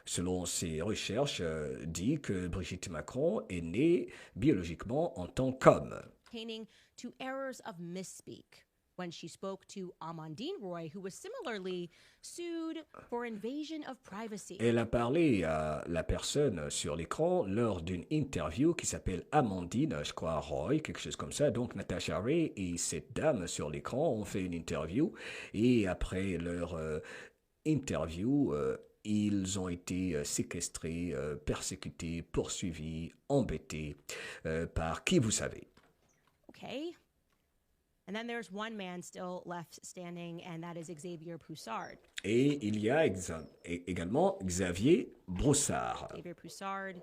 selon ses recherches, dit que Brigitte Macron est née biologiquement en tant qu'homme. Pertaining to errors of misspeak when she spoke to Amandine Roy, who was similarly sued for invasion of privacy. Elle a parlé à la personne sur l'écran lors d'une interview qui s'appelle Amandine, je crois, Roy, quelque chose comme ça. Donc Natasha Ray et cette dame sur l'écran ont fait une interview et après leur interview, ils ont été séquestrés, persécutés, poursuivis, embêtés par qui vous savez. Okay. And then there's one man still left standing, and that is Xavier Poussard. Et il y a également Xavier Broussard. Xavier Poussard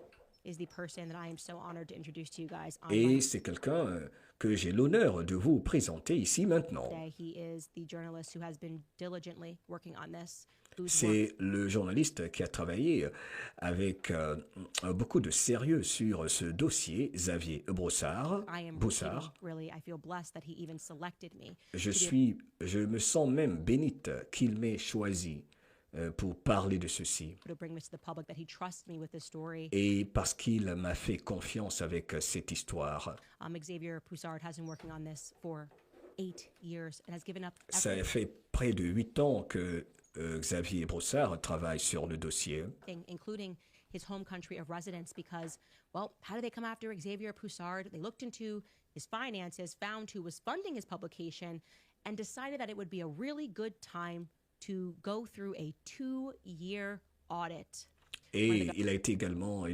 is the person that I am so honored to introduce to you guys. Et c'est quelqu'un que j'ai l'honneur de vous présenter ici maintenant. He is the journalist who has been diligently working on this. C'est le journaliste qui a travaillé avec beaucoup de sérieux sur ce dossier, Xavier Broussard. Je me sens même bénite qu'il m'ait choisi pour parler de ceci. Et parce qu'il m'a fait confiance avec cette histoire. Xavier Poussard has been working on this for 8 years and has given up. Ça fait près de 8 ans que Xavier Broussard travaille sur le dossier. Including his home country of residence because, well, how did they come after Xavier Poussard? They looked into his finances, found who was funding his publication, and decided that it would be a really good time to go through a 2-year audit. Et il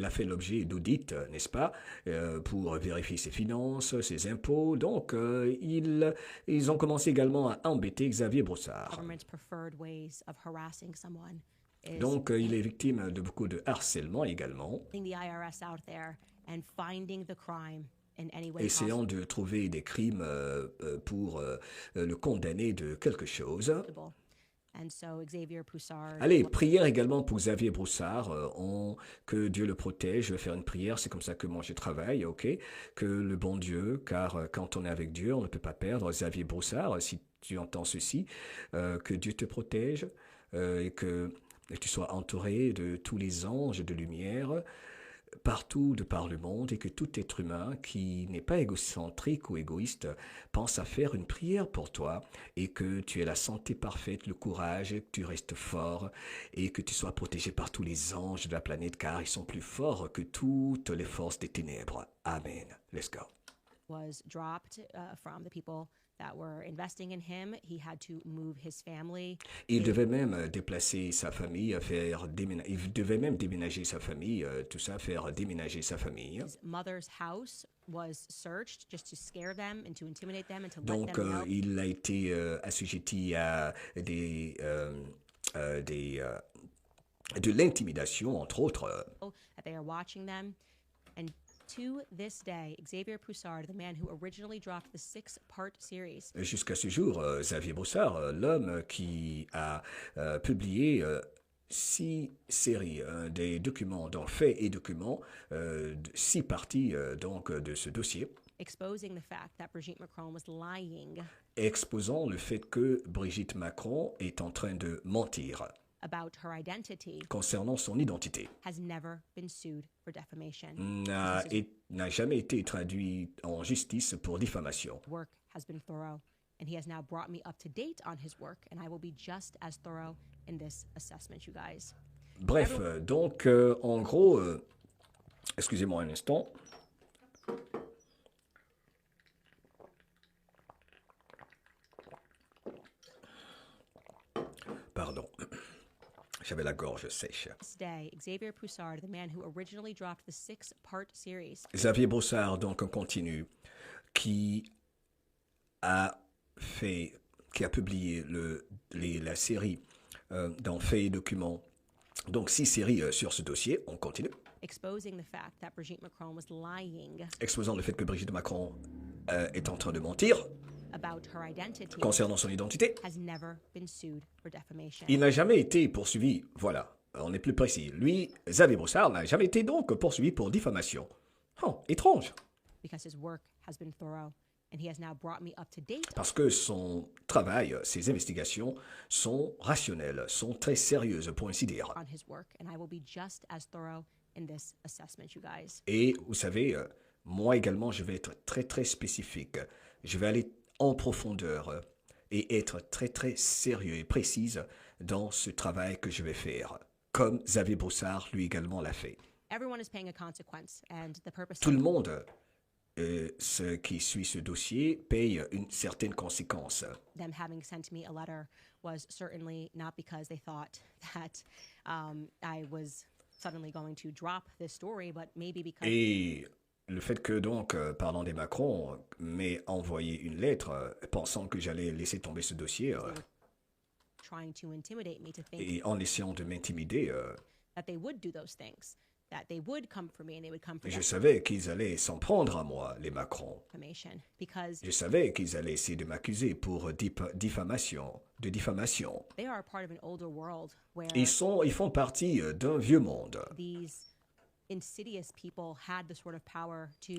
a fait l'objet d'audits, n'est-ce pas, pour vérifier ses finances, ses impôts. Donc, ils ont commencé également à embêter Xavier Broussard. Donc, il est victime de beaucoup de harcèlement également, essayant de trouver des crimes pour le condamner de quelque chose. Allez, prière également pour Xavier Broussard, que Dieu le protège. Je vais faire une prière, c'est comme ça que moi je travaille, ok? Que le bon Dieu, car quand on est avec Dieu, on ne peut pas perdre. Xavier Broussard, si tu entends ceci, que Dieu te protège et que tu sois entouré de tous les anges de lumière, partout de par le monde, et que tout être humain qui n'est pas égocentrique ou égoïste pense à faire une prière pour toi, et que tu aies la santé parfaite, le courage, que tu restes fort et que tu sois protégé par tous les anges de la planète, car ils sont plus forts que toutes les forces des ténèbres. Amen. Let's go. Was dropped from the people that were investing in him. He had to move his family. Il devait même déplacer sa famille, il devait même déménager sa famille, tout ça, faire déménager sa famille. His mother's house was searched just to scare them and to intimidate them and to let Donc, them know. il a été assujetti à de l'intimidation, entre autres. That they are watching them. And to this day, Xavier Broussard, the man who originally dropped the 6-part series. Jusqu'à ce jour, Xavier Broussard, l'homme qui a publié 6 séries, des documents, donc faits et documents, 6 parties donc de ce dossier. Exposing the fact that Brigitte Macron was lying. Exposant le fait que Brigitte Macron est en train de mentir. About her identity, concernant son identité, has never been sued for defamation. N'a jamais été traduit en justice pour diffamation. Work has been thorough, and he has now brought me up to date on his work, and I will be just as thorough in this assessment, you guys. Bref, donc, en gros, excusez-moi un instant. Pardon. J'avais la gorge sèche. Xavier Broussard, the man who originally dropped the 6-part series. Xavier Broussard, donc on continue, qui a publié la série dans Faits et Documents. Donc 6 séries sur ce dossier. On continue. Exposing the fact that Brigitte Macron was lying. Exposant le fait que Brigitte Macron est en train de mentir. About her identity, concernant son identité, has never been sued for defamation. Il n'a jamais été poursuivi, voilà, on est plus précis. Lui, Xavier Broussard, n'a jamais été donc poursuivi pour diffamation. Oh, étrange. Because his work has been thorough, and he has now brought me up to date. Parce que son travail, ses investigations sont rationnelles, sont très sérieuses, pour ainsi dire. On his work, and I will be just as thorough in this assessment, you guys. Et vous savez, moi également, je vais être très très spécifique. Je vais aller en profondeur et être très très sérieux et précise dans ce travail que je vais faire, comme Xavier Broussard lui également l'a fait. Tout le monde, ce qui suit ce dossier, paye une certaine conséquence. Them having sent me a letter was certainly not because they thought that I was suddenly going to drop this story, but maybe because. Et le fait que donc, parlant des Macron, m'ait envoyé une lettre pensant que j'allais laisser tomber ce dossier et en essayant de m'intimider, je savais qu'ils allaient s'en prendre à moi, les Macron. Je savais qu'ils allaient essayer de m'accuser pour diffamation. Ils font partie d'un vieux monde.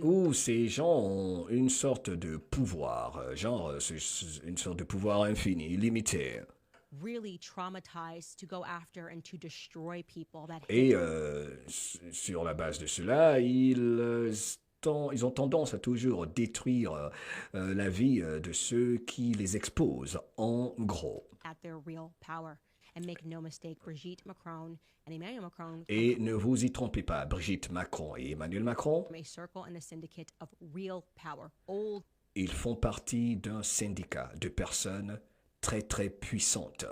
Où ces gens ont une sorte de pouvoir, genre une sorte de pouvoir infini, illimité. Et sur la base de cela, ils ont tendance à toujours détruire la vie de ceux qui les exposent, en gros. Et ne vous y trompez pas, Brigitte Macron et Emmanuel Macron, ils font partie d'un syndicat de personnes très très puissantes.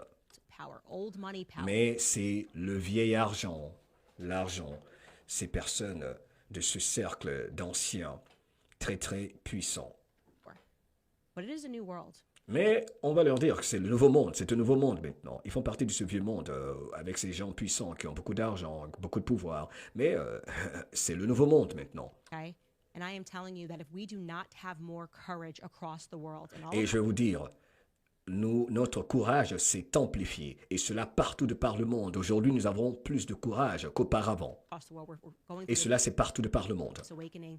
Mais c'est le vieil argent, l'argent, ces personnes de ce cercle d'anciens très très puissants. Mais on va leur dire que c'est le nouveau monde, c'est un nouveau monde maintenant. Ils font partie de ce vieux monde avec ces gens puissants qui ont beaucoup d'argent, beaucoup de pouvoir. Mais c'est le nouveau monde maintenant. Okay? And I am telling you that if we do not have more courage across the world and all Et je vais vous dire, notre courage s'est amplifié. Et cela partout de par le monde. Aujourd'hui, nous avons plus de courage qu'auparavant. across the world, we're going Et through cela, c'est partout de par le monde. this awakening.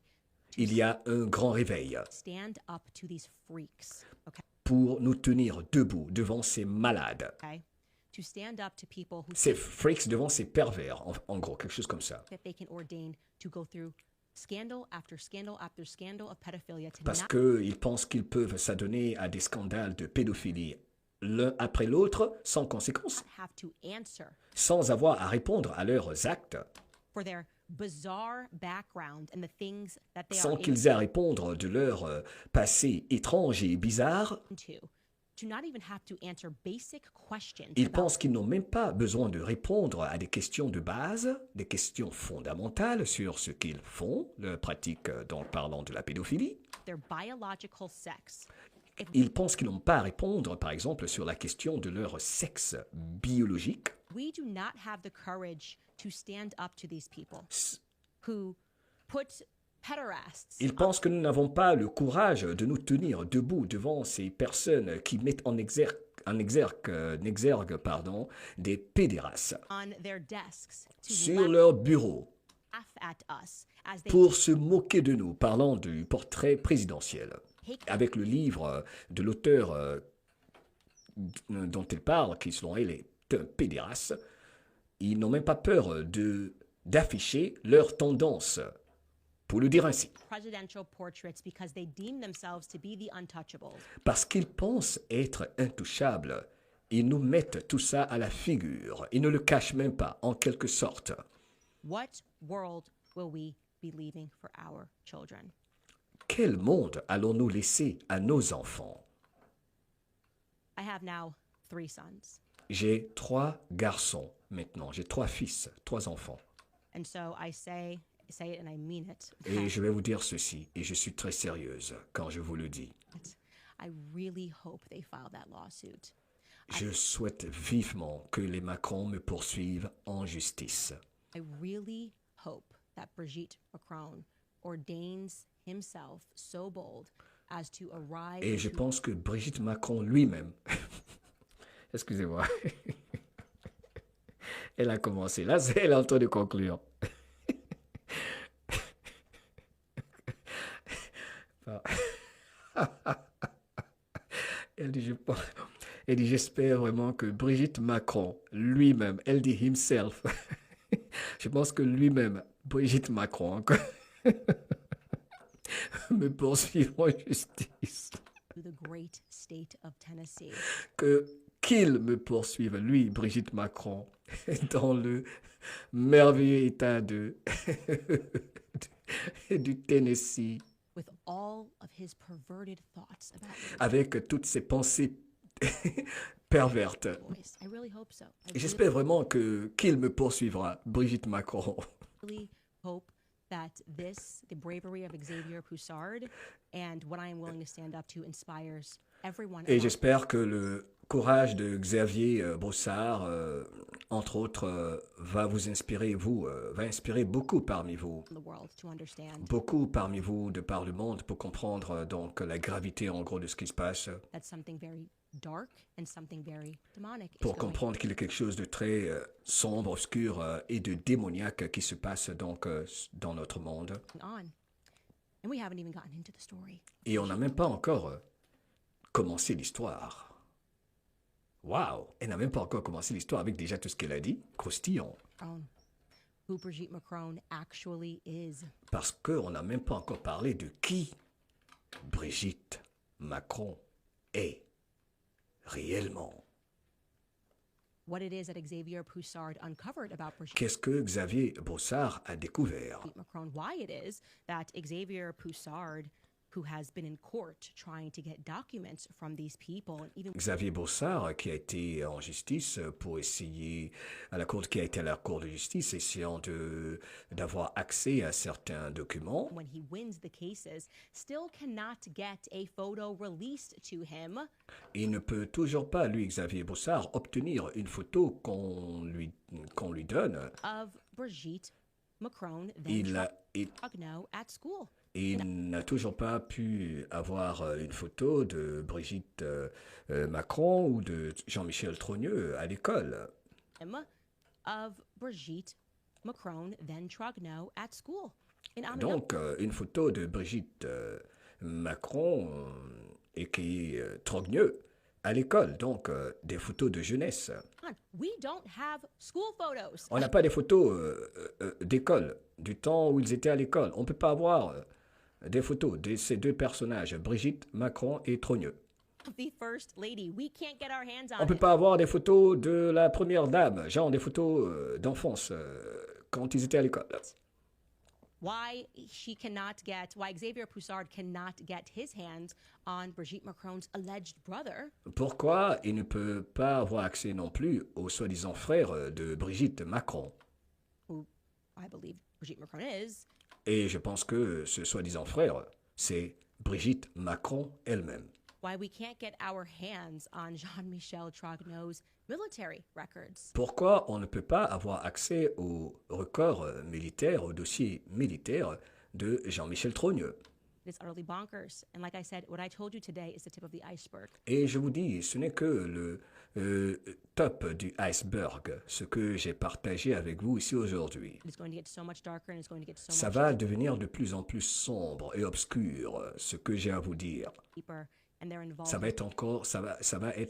Il y a un grand réveil Stand up to these freaks. pour nous tenir debout devant ces malades. Okay? To stand up to people who Ces freaks devant ces pervers, en gros, quelque chose comme ça. that they can ordain to go through scandal after scandal after scandal of pedophilia to Parce not qu'ils pensent qu'ils peuvent s'adonner à des scandales de pédophilie l'un après l'autre, sans conséquence, have to answer sans avoir à répondre à leurs actes, for their bizarre background and the things that they sans are qu'ils aient à répondre de leur passé étrange et bizarre. into. To not even have to answer basic questions Ils about pensent qu'ils n'ont même pas besoin de répondre à des questions de base, des questions fondamentales sur ce qu'ils font, leur pratique donc parlant de la pédophilie. their biological sex. Ils pensent qu'ils n'ont pas à répondre, par exemple, sur la question de leur sexe biologique. We do not have the courage to stand up to these people who put pederasts Ils pensent que nous n'avons pas le courage de nous tenir debout devant ces personnes qui mettent en exergue, des pédérastes on their desks to sur leur bureau laugh at us as they pour se moquer de nous, parlant du portrait présidentiel. take Avec le livre de l'auteur dont il parle, qui selon elle est un pédéraste, ils n'ont même pas peur d'afficher leur tendance, pour le dire ainsi. presidential portraits because they deem themselves to be the untouchables. Parce qu'ils pensent être intouchables, ils nous mettent tout ça à la figure. Ils ne le cachent même pas, en quelque sorte. What world will we be leaving for our children? Quel monde allons-nous laisser à nos enfants? I have now 3 sons. J'ai 3 garçons maintenant. J'ai 3 fils, 3 enfants. And so I say it and I mean it. Et je vais vous dire ceci, et je suis très sérieuse quand je vous le dis. I really hope they file that lawsuit. Je souhaite vivement que les Macron me poursuivent en justice. I really hope that Brigitte Macron ordains himself so bold as to arrive Et je to pense que Brigitte Macron lui-même, excusez-moi, elle a commencé, là elle est en train de conclure. Elle dit, j'espère vraiment que Brigitte Macron, lui-même, elle dit himself, je pense que lui-même, Brigitte Macron, me poursuivre en justice. the great state of Tennessee. Qu'il me poursuive, lui, Brigitte Macron, dans le merveilleux état du Tennessee, With all of his perverted thoughts about me. avec toutes ses pensées pervertes. Voice. I really hope so. I Et j'espère vraiment qu'il me poursuivra, Brigitte Macron. really hope that the bravery of Xavier Poussard and what I am willing to stand up to inspires everyone Et around j'espère que le courage de Xavier Brossard, entre autres, va vous inspirer, va inspirer beaucoup parmi vous. the world to understand Beaucoup parmi vous de par le monde pour comprendre donc la gravité en gros de ce qui se passe, that something very dark and something very demonic is pour going comprendre qu'il y a quelque chose de très sombre, obscur et de démoniaque qui se passe donc dans notre monde. on. And we haven't even gotten into the story. Et on n'a même pas encore commencé l'histoire. Waouh! Elle n'a même pas encore commencé l'histoire avec déjà tout ce qu'elle a dit. Croustillant. Who Brigitte Macron actually is. Parce qu'on n'a même pas encore parlé de qui Brigitte Macron est réellement. What it is that Xavier Poussard uncovered about Brigitte Qu'est-ce que Xavier Brossard a découvert? Macron. Why it is that Xavier Poussard Xavier Bossard, qui a été en justice pour essayer, qui a été à la Cour de justice, essayant d'avoir accès à certains documents. Il ne peut toujours pas, lui, Xavier Bossard, obtenir une photo qu'on lui donne. Il n'a toujours pas pu avoir une photo de Brigitte Macron ou de Jean-Michel Trogneux à l'école. Donc, une photo de Brigitte Macron et qui est Trogneux à l'école, donc des photos de jeunesse. On n'a pas des photos d'école, du temps où ils étaient à l'école. On ne peut pas avoir des photos de ces deux personnages, Brigitte Macron et Trogneux. On ne peut pas avoir des photos de la première dame, genre des photos d'enfance quand ils étaient à l'école. Why Xavier Bossard cannot get his hands on Brigitte Macron's alleged brother. Pourquoi il ne peut pas avoir accès non plus au soi-disant frère de Brigitte Macron? Who I believe Brigitte Macron is. Et je pense que ce soi-disant frère, c'est Brigitte Macron elle-même. Why we can't get our hands on Jean-Michel Trogneux's military records. Pourquoi on ne peut pas avoir accès aux records militaires, aux dossiers militaires de Jean-Michel Trogneux? It's utterly bonkers. And like I said, what I told you today is the tip of the iceberg. Et je vous dis, ce n'est que le top du iceberg, ce que j'ai partagé avec vous ici aujourd'hui. Ça va devenir de plus en plus sombre et obscur, ce que j'ai à vous dire. Ça va être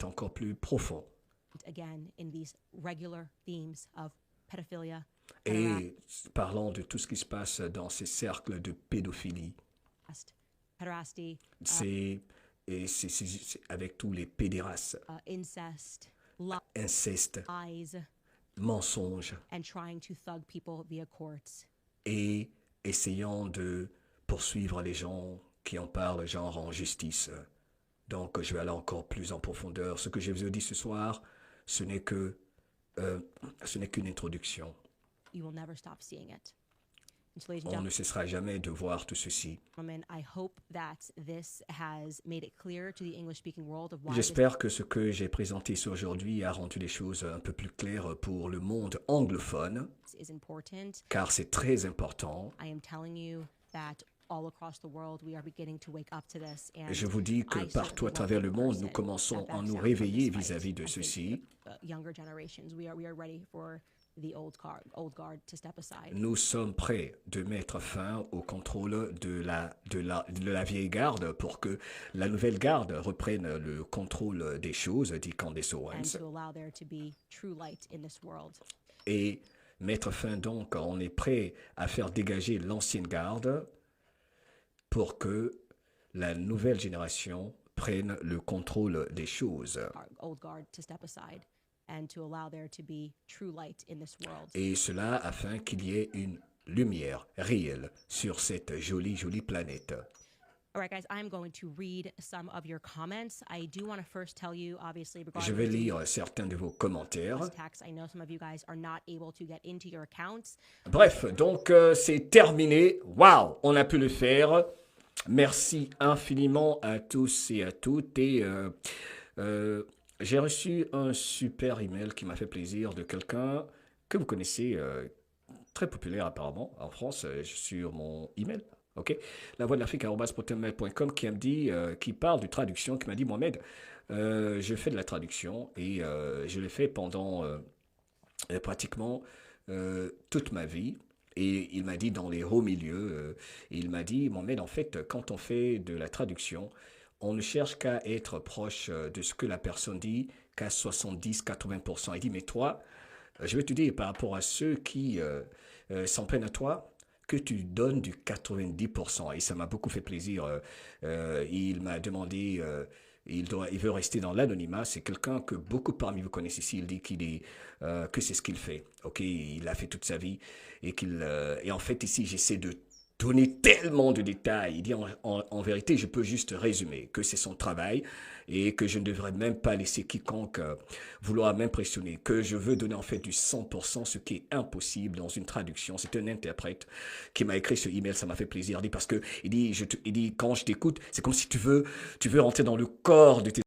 encore plus profond. Et parlons de tout ce qui se passe dans ces cercles de pédophilie. C'est avec tous les pédérastes, inceste, mensonges, et essayant de poursuivre les gens qui en parlent, genre en justice. Donc, je vais aller encore plus en profondeur. Ce que je vous ai dit ce soir, ce n'est qu'une introduction. On ne cessera jamais de voir tout ceci. J'espère que ce que j'ai présenté ici aujourd'hui a rendu les choses un peu plus claires pour le monde anglophone, car c'est très important. Je vous dis que partout à travers le monde, nous commençons à nous réveiller vis-à-vis de ceci. Nous sommes prêts de mettre fin au contrôle de la vieille garde pour que la nouvelle garde reprenne le contrôle des choses, dit Candace Owens. Et mettre fin donc, on est prêt à faire dégager l'ancienne garde pour que la nouvelle génération prenne le contrôle des choses. Et cela afin qu'il y ait une lumière réelle sur cette jolie, jolie planète. Je vais lire certains de vos commentaires. Bref, donc c'est terminé. Waouh, on a pu le faire. Merci infiniment à tous et à toutes. Et j'ai reçu un super email qui m'a fait plaisir de quelqu'un que vous connaissez, très populaire apparemment en France, sur mon email. Ok, la voix de l'Afrique@protonmail.com qui parle de traduction, qui m'a dit Mohamed, je fais de la traduction et je l'ai fait pendant pratiquement toute ma vie. Et il m'a dit dans les hauts milieux, il m'a dit Mohamed, en fait, quand on fait de la traduction, on ne cherche qu'à être proche de ce que la personne dit, qu'à 70-80%. Il dit mais toi, je vais te dire par rapport à ceux qui s'en prennent à toi, que tu donnes du 90%. Et ça m'a beaucoup fait plaisir. Il m'a demandé, il veut rester dans l'anonymat. C'est quelqu'un que beaucoup parmi vous connaissez ici. Il dit que c'est ce qu'il fait. Ok, il a fait toute sa vie et en fait ici j'essaie de donner tellement de détails. Il dit en vérité, je peux juste résumer que c'est son travail et que je ne devrais même pas laisser quiconque vouloir m'impressionner, que je veux donner en fait du 100%, ce qui est impossible dans une traduction. C'est un interprète qui m'a écrit ce email, ça m'a fait plaisir. Il dit parce que il dit quand je t'écoute, c'est comme si tu veux rentrer dans le corps de tes